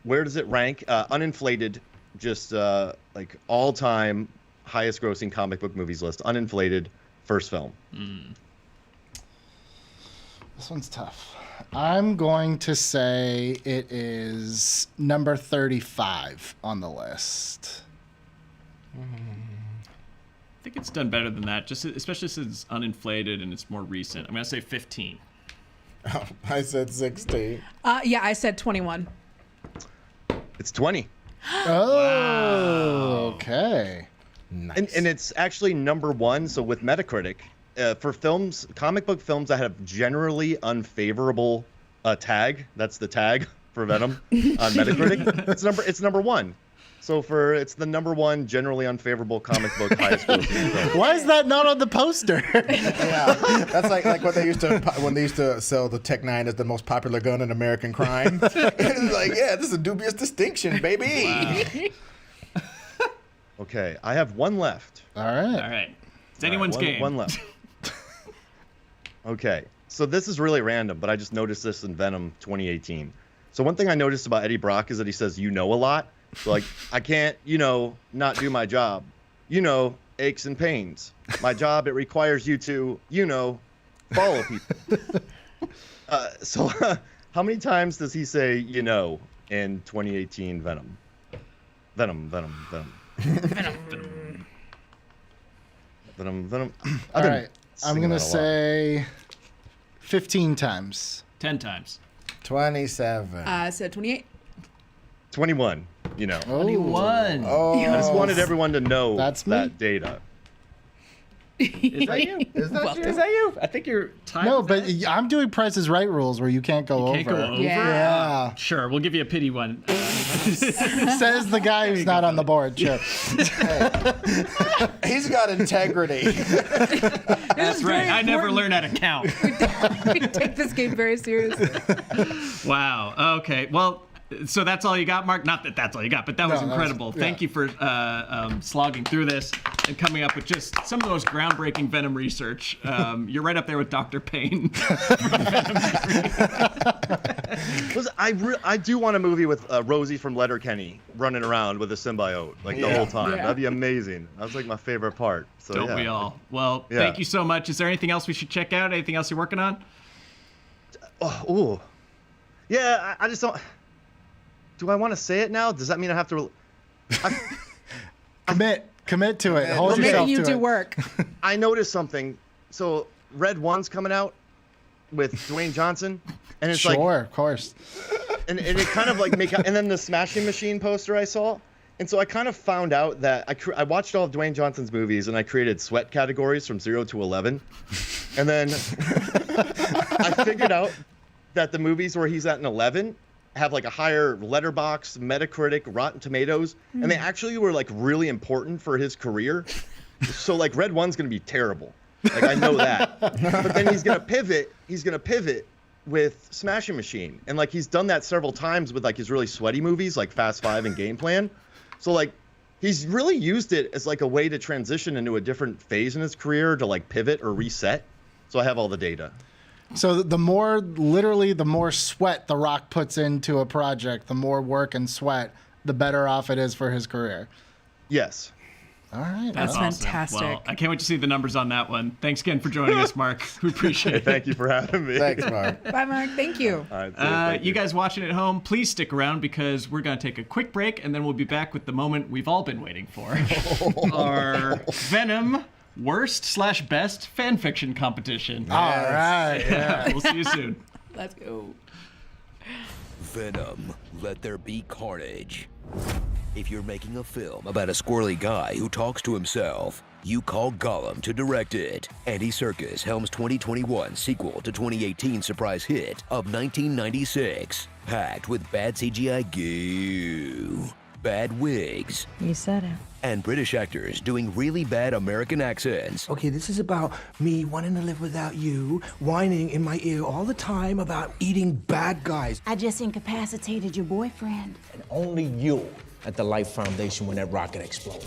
Where does it rank? Uninflated, just all-time highest grossing comic book movies list. Uninflated, first film. This one's tough. I'm going to say it is number 35 on the list. I think it's done better than that, just especially since it's uninflated and it's more recent. I'm going to say 15. Oh, I said 16. Yeah, I said 21. It's 20. Oh, okay. Nice. And it's actually number 1. So with Metacritic, for films, comic book films that have generally unfavorable tag, that's the tag for Venom on Metacritic. It's number 1. So it's the number 1 generally unfavorable comic book highest grossing film. Why is that not on the poster? Yeah, that's like when they used to sell the Tech 9 as the most popular gun in American crime. It's like, yeah, this is a dubious distinction, baby. Wow. Okay, I have one left. All right. All right. It's anyone's game. One left. Okay. So this is really random, but I just noticed this in Venom 2018. So one thing I noticed about Eddie Brock is that he says, a lot. So like, I can't, not do my job. Aches and pains. My job, it requires you to, follow people. So how many times does he say, in 2018 Venom? Venom. All right. I'm going to say 15 times. 10 times. 27. I said 28. 21, 21. Oh, I just wanted everyone to know That's me. that data. Is that you? is that you? Is that you? I think you're tied. No, with but that. I'm doing Price is Right rules where you can't go Can't over. go over. Yeah. Sure, we'll give you a pity one. Says the guy who's not on the board. Sure. He's got integrity. That's right. I never learned how to count. We take this game very seriously. Wow. Okay. Well, so that's all you got, Mark? Not that that's all you got, but that was that was- incredible. yeah. Thank you for slogging through this and coming up with just some of the most groundbreaking Venom research. You're right up there with Dr. Payne. I do want a movie with Rosie from Letterkenny running around with a symbiote the whole time. Yeah. That'd be amazing. That was my favorite part. So Don't yeah. we all? Well, Yeah. thank you so much. Is there anything else we should check out? Anything else you're working on? Oh, yeah. I just don't. Do I want to say it now? Does that mean I have to? Commit to it. Hold We're yourself making you to do it. work. I noticed something. So Red 1's coming out with Dwayne Johnson, and it's Sure, of course. and it kind of and then the Smashing Machine poster I saw. And so I kind of found out that I watched all of Dwayne Johnson's movies and I created sweat categories from 0 to 11. And then I figured out that the movies where he's at an 11 have a higher Letterboxd, Metacritic, Rotten Tomatoes, and they actually were really important for his career. So Red 1's going to be terrible. I know that. But then he's going to pivot. He's going to pivot with Smashing Machine. And he's done that several times with his really sweaty movies like Fast 5 and Game Plan. So he's really used it as a way to transition into a different phase in his career to pivot or reset. So I have all the data. So the more sweat The Rock puts into a project, the more work and sweat, the better off it is for his career. Yes. All right. That's well, awesome. fantastic. Well, I can't wait to see the numbers on that one. Thanks again for joining us, Mark. We appreciate it. Thank you for having me. Thanks, Mark. Bye, Mark. Thank you. All right, thank You guys watching at home, please stick around because we're going to take a quick break and then we'll be back with the moment we've all been waiting for. Our Venom worst/best fanfiction competition. all right. Yeah. We'll see you soon. Let's go. Venom, let there be carnage. If you're making a film about a squirrely guy who talks to himself, you call Gollum to direct it. Andy Serkis helms 2021 sequel to 2018 surprise hit of 1996, packed with bad CGI goo, bad wigs, You said it. and British actors doing really bad American accents. Okay, this is about me wanting to live without you, whining in my ear all the time about eating bad guys. I just incapacitated your boyfriend. And only you at the Life Foundation when that rocket exploded.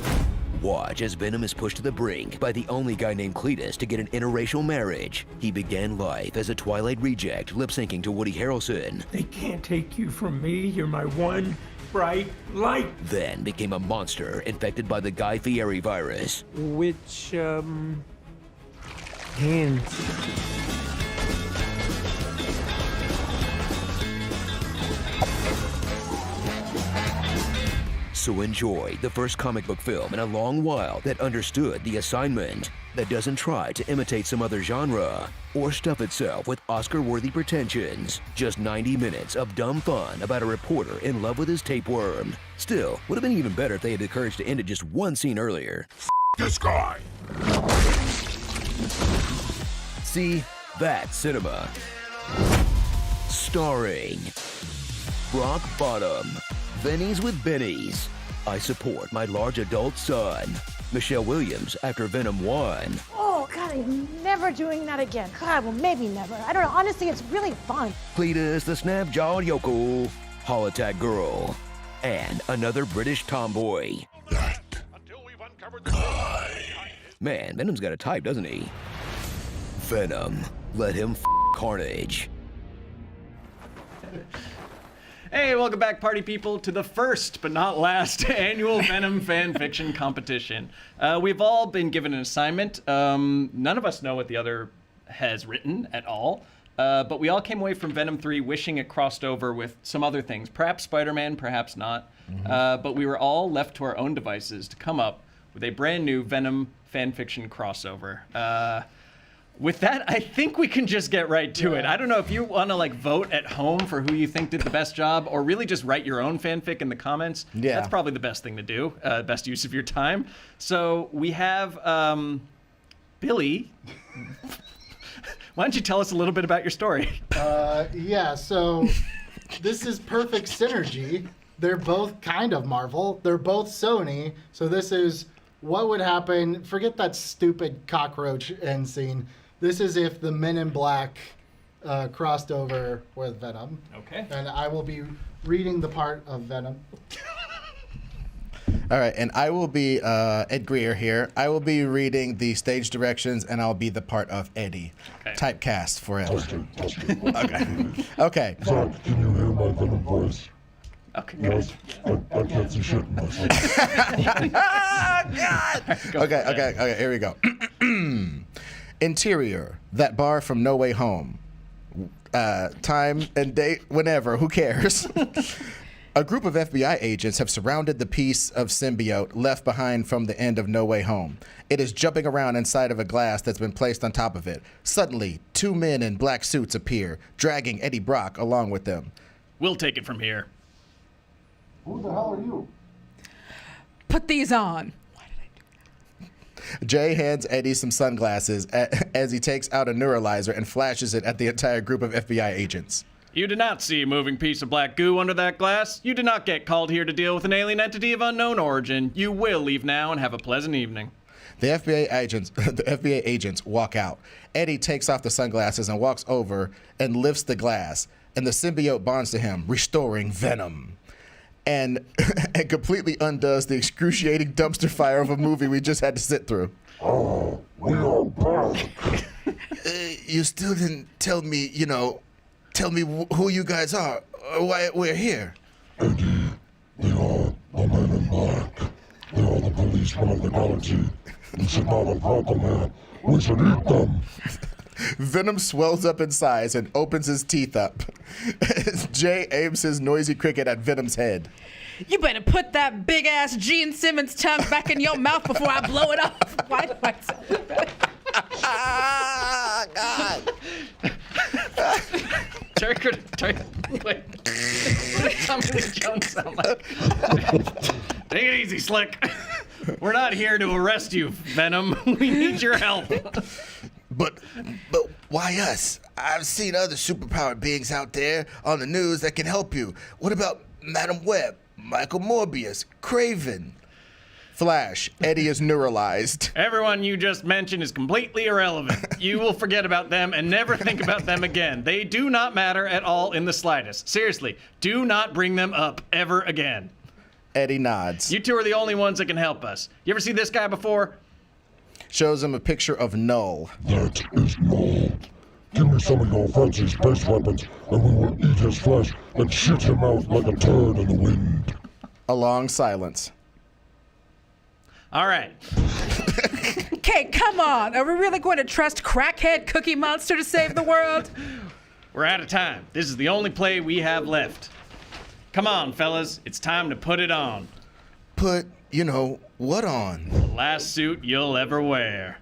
Watch as Venom is pushed to the brink by the only guy named Cletus to get an interracial marriage. He began life as a Twilight reject, lip-syncing to Woody Harrelson, They can't take you from me. You're my one bright light. then became a monster infected by the Guy Fieri virus. Which, hands? So enjoy the first comic book film in a long while that understood the assignment, that doesn't try to imitate some other genre or stuff itself with Oscar-worthy pretensions. Just 90 minutes of dumb fun about a reporter in love with his tapeworm. Still, would have been even better if they had the courage to end it just one scene earlier. This guy. See, that's cinema. Starring Brock Bottom, Bennies with Bennies, I Support My Large Adult Son, Michelle Williams after Venom 1, Oh, God, I'm never doing that again. God, well, maybe never. I don't know. Honestly, it's really fun. Cletus the Snap-Jawed Yokel, Holotack Girl, and another British tomboy. Man, Venom's got a type, doesn't he? Venom, let him carnage. Hey, welcome back, party people, to the first but not last annual Venom fan fiction competition. We've all been given an assignment. None of us know what the other has written at all, but we all came away from Venom 3 wishing it crossed over with some other things. Perhaps Spider-Man, perhaps not. But we were all left to our own devices to come up with a brand new Venom fan fiction crossover. With that, I think we can just get right to it. I don't know if you want to like vote at home for who you think did the best job, or really just write your own fanfic in the comments. Yeah. That's probably the best thing to do, best use of your time. So we have Billy. Why don't you tell us a little bit about your story? Yeah, so this is perfect synergy. They're both kind of Marvel. They're both Sony. So this is what would happen. Forget that stupid cockroach end scene. This is if the Men in Black crossed over with Venom. Okay. And I will be reading the part of Venom. All right, and I will be Ed Greer here. I will be reading the stage directions, and I'll be the part of Eddie. Okay. Typecast forever. Okay. Okay. Zach, can you hear my Venom voice? Okay. Yes, I can't see shit in myself. Okay, here we go. Interior, that bar from No Way Home. Time and date, whenever, who cares? A group of FBI agents have surrounded the piece of symbiote left behind from the end of No Way Home. It is jumping around inside of a glass that's been placed on top of it. Suddenly, two men in black suits appear, dragging Eddie Brock along with them. We'll take it from here. Who the hell are you? Put these on. Jay hands Eddie some sunglasses as he takes out a neuralizer and flashes it at the entire group of FBI agents. You did not see a moving piece of black goo under that glass. You did not get called here to deal with an alien entity of unknown origin. You will leave now and have a pleasant evening. The FBI agents walk out. Eddie takes off the sunglasses and walks over and lifts the glass, and the symbiote bonds to him, restoring Venom. And completely undoes the excruciating dumpster fire of a movie we just had to sit through. Oh, we are back. You still didn't tell me, who you guys are, or why we're here. Eddie, they are the Men in Black. They are the policemen of the galaxy. We should not have brought them here. We should eat them. Venom swells up in size and opens his teeth up. Jay aims his noisy cricket at Venom's head. You better put that big ass Gene Simmons tongue back in your mouth before I blow it off. Why do I say that? Ah, God. Wait. What does Tommy Lee Jones sound like? Take it easy, Slick. We're not here to arrest you, Venom. We need your help. But why us? I've seen other superpowered beings out there on the news that can help you. What about Madam Web, Michael Morbius, Craven? Flash, Eddie is neuralized. Everyone you just mentioned is completely irrelevant. You will forget about them and never think about them again. They do not matter at all in the slightest. Seriously, do not bring them up ever again. Eddie nods. You two are the only ones that can help us. You ever see this guy before? Shows him a picture of Null. That is Null. Give me some of your fancy space weapons, and we will eat his flesh and shit him out like a turd in the wind. A long silence. All right. Okay, come on. Are we really going to trust crackhead Cookie Monster to save the world? We're out of time. This is the only play we have left. Come on, fellas. It's time to put it on. Put, what on? The last suit you'll ever wear.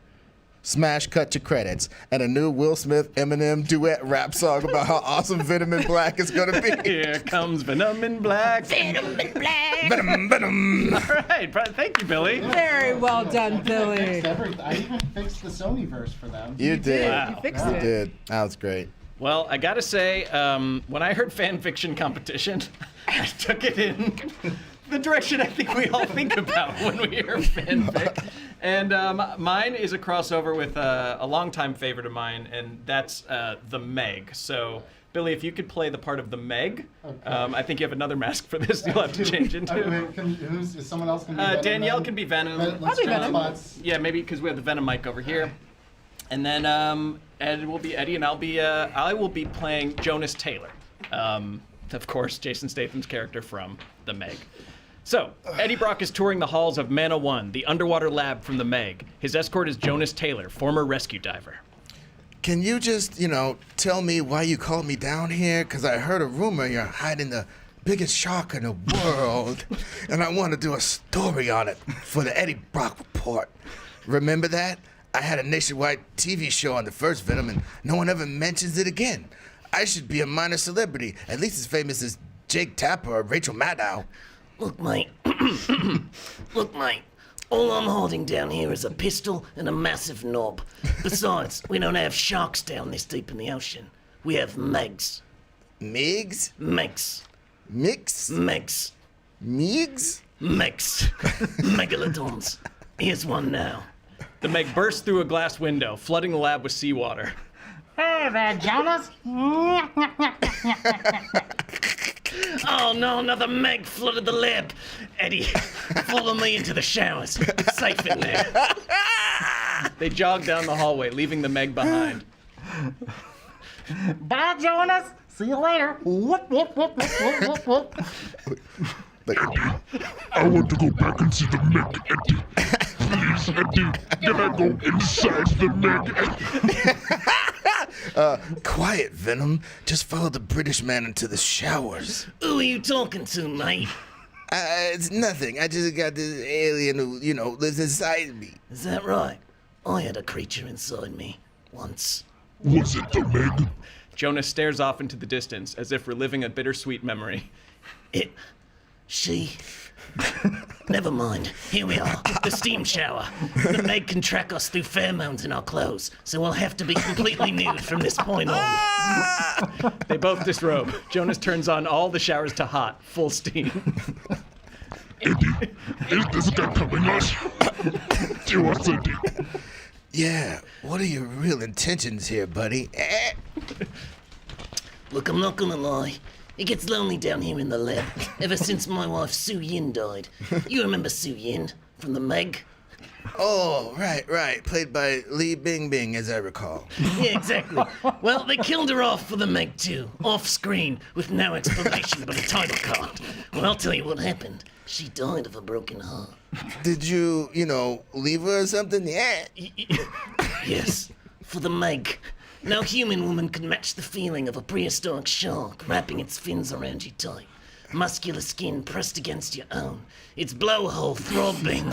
Smash cut to credits and a new Will Smith Eminem duet rap song about how awesome Venom in Black is gonna be. Here comes Venom in Black. Venom in Black. Venom. All right, thank you, Billy. Very well done, Billy. I even fixed the Sony verse for them. You did. Wow. You fixed You it. did. That was great. Well, I gotta say, when I heard fan fiction competition, I took it in the direction I think we all think about when we hear fanfic. And mine is a crossover with a longtime favorite of mine, and that's the Meg. So, Billy, if you could play the part of the Meg, I think you have another mask for this you'll have to change into. Is someone else going to be Venom? Danielle then? can be Venom. Let's I'll be trade Venom. spots. Yeah, maybe because we have the Venom mic over here. And then Ed will be Eddie, and I will be playing Jonas Taylor. Of course, Jason Statham's character from The Meg. So, Eddie Brock is touring the halls of Mana 1, the underwater lab from The Meg. His escort is Jonas Taylor, former rescue diver. Can you just, tell me why you called me down here? Because I heard a rumor you're hiding the biggest shark in the world, and I want to do a story on it for the Eddie Brock Report. Remember that? I had a nationwide TV show on the first Venom, and no one ever mentions it again. I should be a minor celebrity, at least as famous as Jake Tapper or Rachel Maddow. Look, mate. Look, mate. All I'm holding down here is a pistol and a massive knob. Besides, we don't have sharks down this deep in the ocean. We have Megs. Megs? Megs. Mix? Megs. Megs? Megs. Megalodons. Here's one now. The Meg bursts through a glass window, flooding the lab with seawater. Hey there, Jonas. Oh no, another Meg flooded the lab. Eddie, follow me into the showers. It's safe in there. They jog down the hallway, leaving the Meg behind. Bye, Jonas. See you later. Whoop, whoop, whoop, whoop, whoop, whoop. I want to go back and see the Meg, Eddie. Please, Eddie, can I go inside the Meg? Quiet, Venom. Just follow the British man into the showers. Who are you talking to, mate? It's nothing. I just got this alien who, lives inside me. Is that right? I had a creature inside me once. Was it the Meg? Jonas stares off into the distance, as if reliving a bittersweet memory. She... Never mind. Here we are, the steam shower. The Meg can track us through pheromones in our clothes, so we'll have to be completely nude from this point on. They both disrobe. Jonas turns on all the showers to hot, full steam. Eddie, is this guy coming us? Do us, Eddie. Yeah, what are your real intentions here, buddy? Look, I'm not gonna lie. It gets lonely down here in the lab, ever since my wife Su Yin died. You remember Su Yin from The Meg? Oh, right. Played by Li Bingbing, as I recall. Yeah, exactly. Well, they killed her off for The Meg too, off screen, with no explanation but a title card. Well, I'll tell you what happened. She died of a broken heart. Did you, leave her or something? Yeah. Yes, for The Meg. No human woman could match the feeling of a prehistoric shark wrapping its fins around you tight. Muscular skin pressed against your own. Its blowhole throbbing.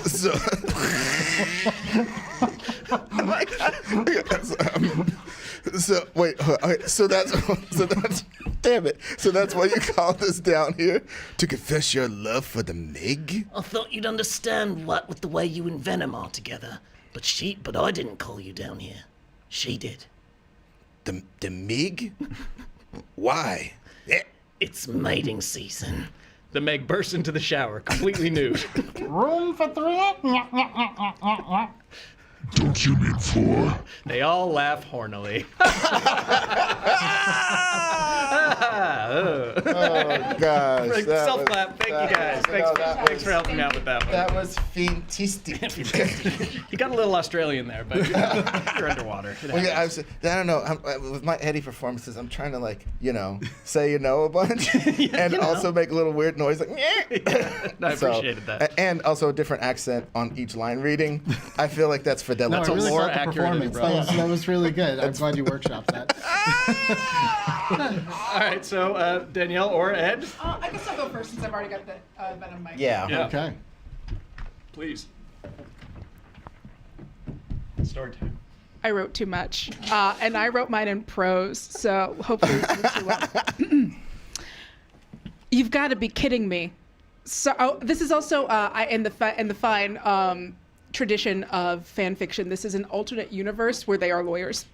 So... oh my God. So, wait, so that's, damn it. So that's why you called us down here? To confess your love for the Meg? I thought you'd understand what with the way you and Venom are together. But I didn't call you down here. She did. The Meg? Why? It's mating season. The Meg bursts into the shower, completely nude. Room for three? Don't you mean four? They all laugh hornily. Oh, gosh. Self-clap. Thank you, guys. Thanks for helping me out with that one. That was fantastic. You got a little Australian there, but you're underwater. Well, yeah, I don't know. With my Eddie performances, I'm trying to, say a bunch and also make a little weird noise like, yeah, I appreciated that. And also a different accent on each line reading. I feel like that's fidelity. No, I really more got the accurate, performance. That was really good. I'm glad you workshopped that. All right, so Danielle or Ed? I guess I'll go first since I've already got the Venom mic. Yeah. Okay. Please. Story time. I wrote too much, and I wrote mine in prose, so hopefully it's too well. You've got to be kidding me. So this is also in the fine tradition of fan fiction. This is an alternate universe where they are lawyers.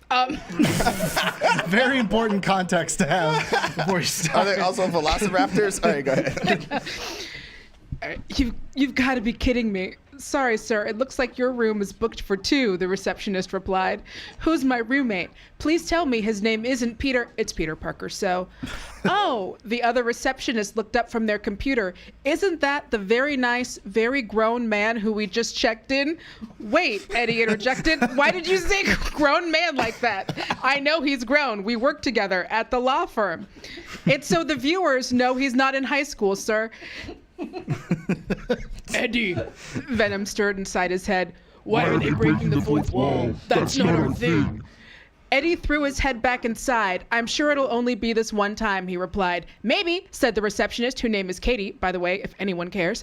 Very important context to have before you start. Are they also velociraptors? All right, go ahead. You've got to be kidding me. Sorry, sir. It looks like your room is booked for 2, the receptionist replied. Who's my roommate? Please tell me his name isn't Peter. It's Peter Parker, so. Oh, the other receptionist looked up from their computer. Isn't that the very nice, very grown man who we just checked in? Wait, Eddie interjected. Why did you say grown man like that? I know he's grown. We work together at the law firm. It's so the viewers know he's not in high school, sir. Eddie, Venom stirred inside his head. Why are they breaking the fourth wall? That's not our thing. Eddie threw his head back inside. I'm sure it'll only be this one time, he replied. Maybe, said the receptionist, whose name is Katie, by the way, if anyone cares.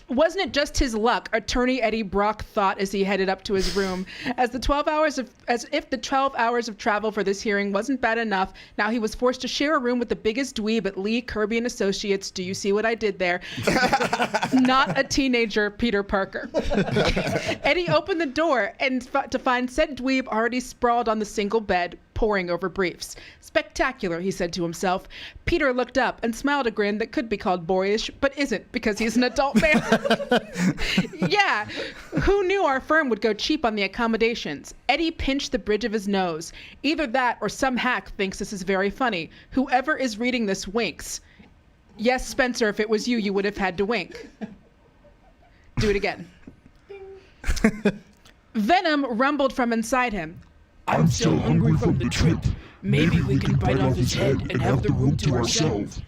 Wasn't it just his luck? Attorney Eddie Brock thought as he headed up to his room. As if the 12 hours of travel for this hearing wasn't bad enough, now he was forced to share a room with the biggest dweeb at Lee, Kirby and Associates. Do you see what I did there? Not a teenager, Peter Parker. Eddie opened the door and to find said dweeb already sprawled on the single bed, poring over briefs. Spectacular, he said to himself. Peter looked up and smiled a grin that could be called boyish, but isn't because he's an adult man. Yeah, who knew our firm would go cheap on the accommodations? Eddie pinched the bridge of his nose. Either that or some hack thinks this is very funny. Whoever is reading this winks. Yes, Spencer, if it was you, you would have had to wink. Do it again. Venom rumbled from inside him. I'm still hungry from the trip. Maybe we can bite off his head and have the room to ourselves.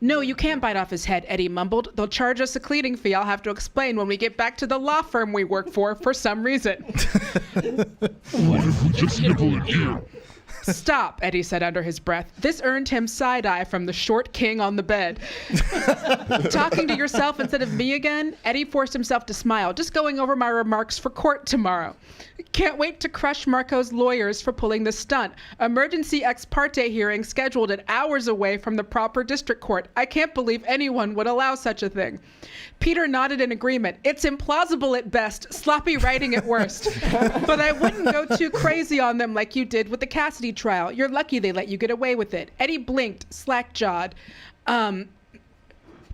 No, you can't bite off his head, Eddie mumbled. They'll charge us a cleaning fee I'll have to explain when we get back to the law firm we work for some reason. What if we just nibble an ear? Stop, Eddie said under his breath. This earned him side-eye from the short king on the bed. Talking to yourself instead of me again? Eddie forced himself to smile, just going over my remarks for court tomorrow. Can't wait to crush Marco's lawyers for pulling this stunt. Emergency ex parte hearing scheduled at hours away from the proper district court. I can't believe anyone would allow such a thing. Peter nodded in agreement. It's implausible at best, sloppy writing at worst. But I wouldn't go too crazy on them like you did with the Cassidy trial. You're lucky they let you get away with it. Eddie blinked, slack-jawed.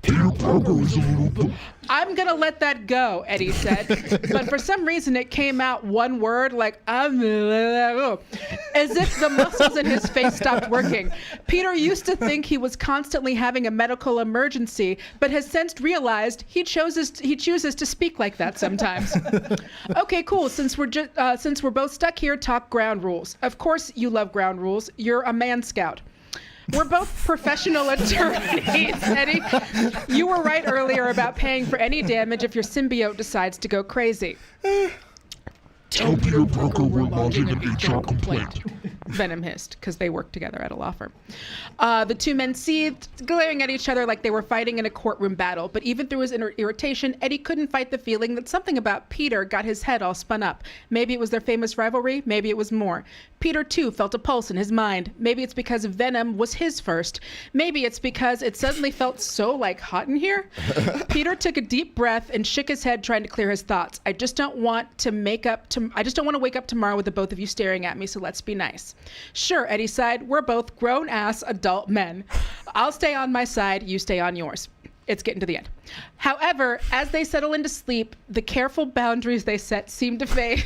Peter Parker is a little... I'm gonna let that go, Eddie said. But for some reason it came out one word like, as if the muscles in his face stopped working. Peter used to think he was constantly having a medical emergency, but has since realized he chooses to speak like that sometimes. Okay, cool. Since we're both stuck here, talk ground rules. Of course you love ground rules. You're a man scout. We're both professional attorneys, Eddie. You were right earlier about paying for any damage if your symbiote decides to go crazy. Tell Peter Parker we're lodging an HR complaint. Venom hissed, because they worked together at a law firm. The two men seethed, glaring at each other like they were fighting in a courtroom battle. But even through his inner irritation, Eddie couldn't fight the feeling that something about Peter got his head all spun up. Maybe it was their famous rivalry, maybe it was more. Peter, too, felt a pulse in his mind. Maybe it's because Venom was his first. Maybe it's because it suddenly felt so, hot in here. Peter took a deep breath and shook his head, trying to clear his thoughts. I just don't want to wake up tomorrow with the both of you staring at me, so let's be nice. Sure, Eddie sighed. We're both grown-ass adult men. I'll stay on my side, you stay on yours. It's getting to the end. However, as they settle into sleep, the careful boundaries they set seem to fade.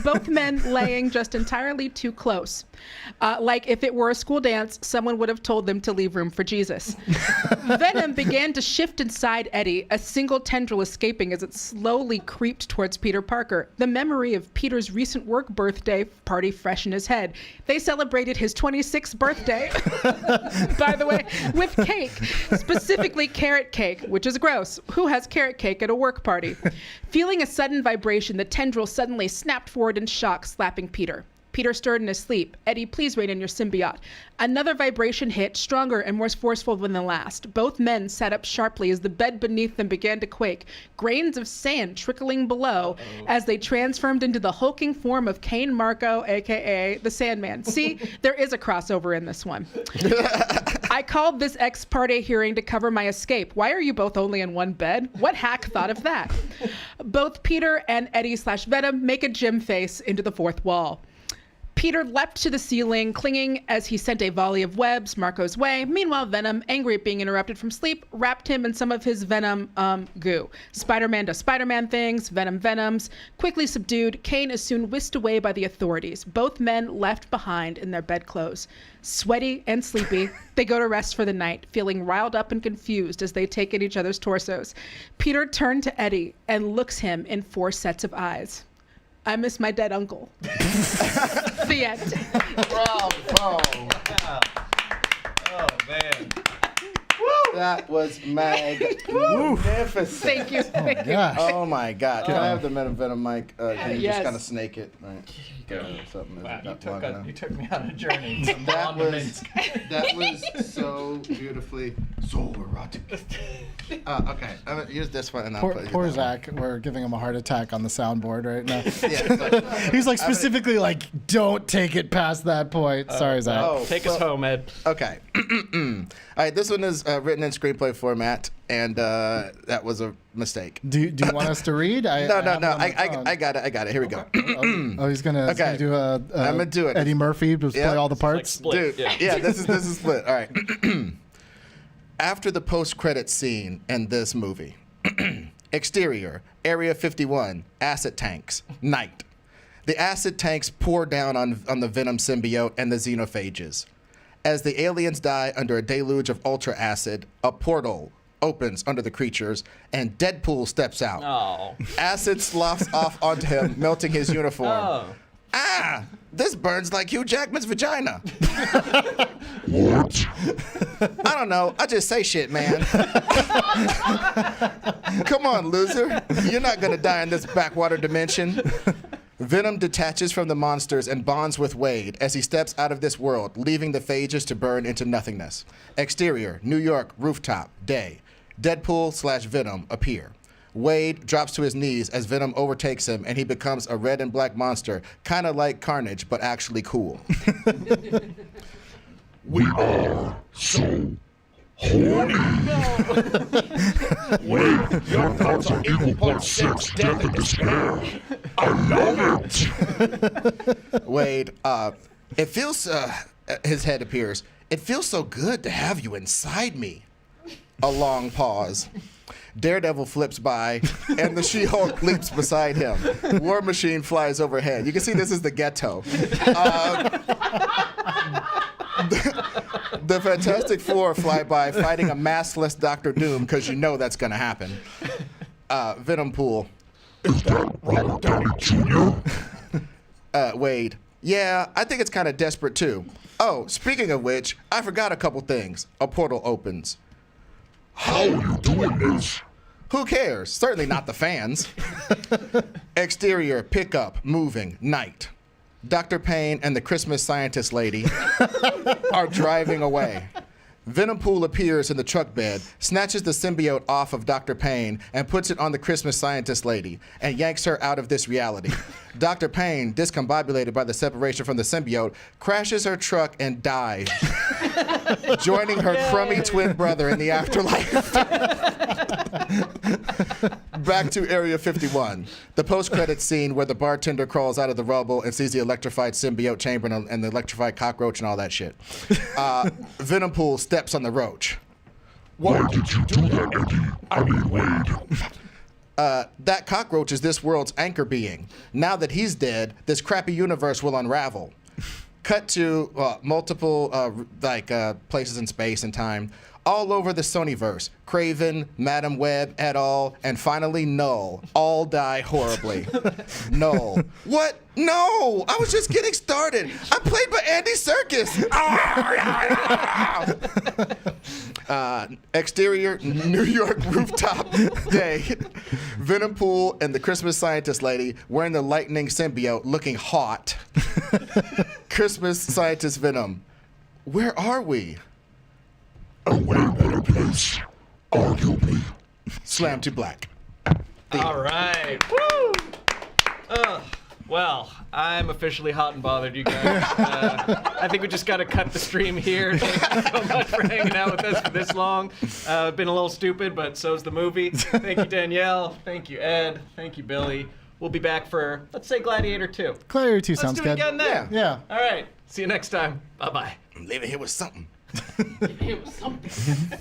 Both men laying just entirely too close. Like if it were a school dance, someone would have told them to leave room for Jesus. Venom began to shift inside Eddie, a single tendril escaping as it slowly creeped towards Peter Parker. The memory of Peter's recent work birthday party fresh in his head. They celebrated his 26th birthday, by the way, with cake, specifically carrot cake, which is gross. Who has carrot cake at a work party? Feeling a sudden vibration, the tendril suddenly snapped forward in shock, slapping Peter. Peter stirred in his sleep. Eddie, please rein in your symbiote. Another vibration hit, stronger and more forceful than the last. Both men sat up sharply as the bed beneath them began to quake, grains of sand trickling below as they transformed into the hulking form of Kane Marco, a.k.a. the Sandman. See, there is a crossover in this one. I called this ex parte hearing to cover my escape. Why are you both only in one bed? What hack thought of that? Both Peter and Eddie/Venom make a Jim face into the fourth wall. Peter leapt to the ceiling, clinging as he sent a volley of webs Marco's way. Meanwhile, Venom, angry at being interrupted from sleep, wrapped him in some of his Venom goo. Spider-Man does Spider-Man things, Venom venoms. Quickly subdued, Kane is soon whisked away by the authorities. Both men left behind in their bedclothes. Sweaty and sleepy, they go to rest for the night, feeling riled up and confused as they take at each other's torsos. Peter turned to Eddie and looks him in 4 sets of eyes. I miss my dead uncle. The end. Bravo. Oh, man. That was magnificent. Thank you. Thank you. Oh my God! Can I have the Venom mic? Can you Yes. just kind of snake it? Right. Something Wow, isn't that long enough. you took me on a journey. From That Bond to was Minsk. that was so beautifully so erotic. Okay, I'm gonna use this one and I'll Poor, play poor that one. Zach. We're giving him a heart attack on the soundboard right now. Yeah, He's like specifically like, don't take it past that point. Sorry, Zach. Take us home, Ed. Okay. All right, this one is written in screenplay format, and that was a mistake. Do you want us to read? No. have it on my I phone. got it. Here we go. Oh, he's gonna do a. I'm gonna do it. Eddie Murphy, just Yeah. play all the parts. Split. Dude, yeah, this is split. All right. After the post-credits scene in this movie, exterior, Area 51, acid tanks, night. The acid tanks pour down on the Venom symbiote and the xenophages. As the aliens die under a deluge of ultra acid, a portal opens under the creatures, and Deadpool steps out. Oh. Acid sloughs off onto him, melting his uniform. Oh. Ah, this burns like Hugh Jackman's vagina. What? I don't know. I just say shit, man. Come on, loser. You're not gonna die in this backwater dimension. Venom detaches from the monsters and bonds with Wade as he steps out of this world, leaving the phages to burn into nothingness. Exterior, New York, rooftop, day. Deadpool/Venom appear. Wade drops to his knees as Venom overtakes him, and he becomes a red and black monster, kind of like Carnage, but actually cool. We are so horny. Wait, your thoughts are equal parts sex, death, and despair. I love it. Wade, it feels, his head appears. It feels so good to have you inside me. A long pause. Daredevil flips by, and the She-Hulk leaps beside him. War Machine flies overhead. You can see this is the ghetto. The Fantastic Four fly by fighting a maskless Doctor Doom, because you know that's going to happen. Venom Pool. Is that Robert Downey Jr.? Wade. Yeah, I think it's kind of desperate, too. Oh, speaking of which, I forgot a couple things. A portal opens. How are you doing this? Who cares? Certainly not the fans. Exterior, pickup, moving, night. Dr. Payne and the Christmas scientist lady are driving away. Venom Pool appears in the truck bed, snatches the symbiote off of Dr. Payne, and puts it on the Christmas scientist lady, and yanks her out of this reality. Dr. Payne, discombobulated by the separation from the symbiote, crashes her truck and dies, joining her crummy twin brother in the afterlife. Back to Area 51. The post-credits scene where the bartender crawls out of the rubble and sees the electrified symbiote chamber and the electrified cockroach and all that shit. Venom Pool steps on the roach. Why did you do that, Eddie? I mean, Wade. That cockroach is this world's anchor being. Now that he's dead, this crappy universe will unravel. Cut to multiple places in space and time. All over the Sonyverse, Craven, Madam Web et al., and finally Null, all die horribly. Null. What? No! I was just getting started. I'm played by Andy Serkis. Exterior, New York rooftop, day. Venom Pool and the Christmas scientist lady wearing the lightning symbiote looking hot. Christmas scientist Venom. Where are we? A way better place, arguably. Slam to black. All right. Woo! Well, I'm officially hot and bothered, you guys. I think we just got to cut the stream here. Thank you so much for hanging out with us for this long. Been a little stupid, but so's the movie. Thank you, Danielle. Thank you, Ed. Thank you, Billy. we'll be back for, let's say, Gladiator 2. Gladiator 2 Let's sounds do good. it again then. Yeah. All right. See you next time. Bye-bye. I'm leaving here with something. It was something.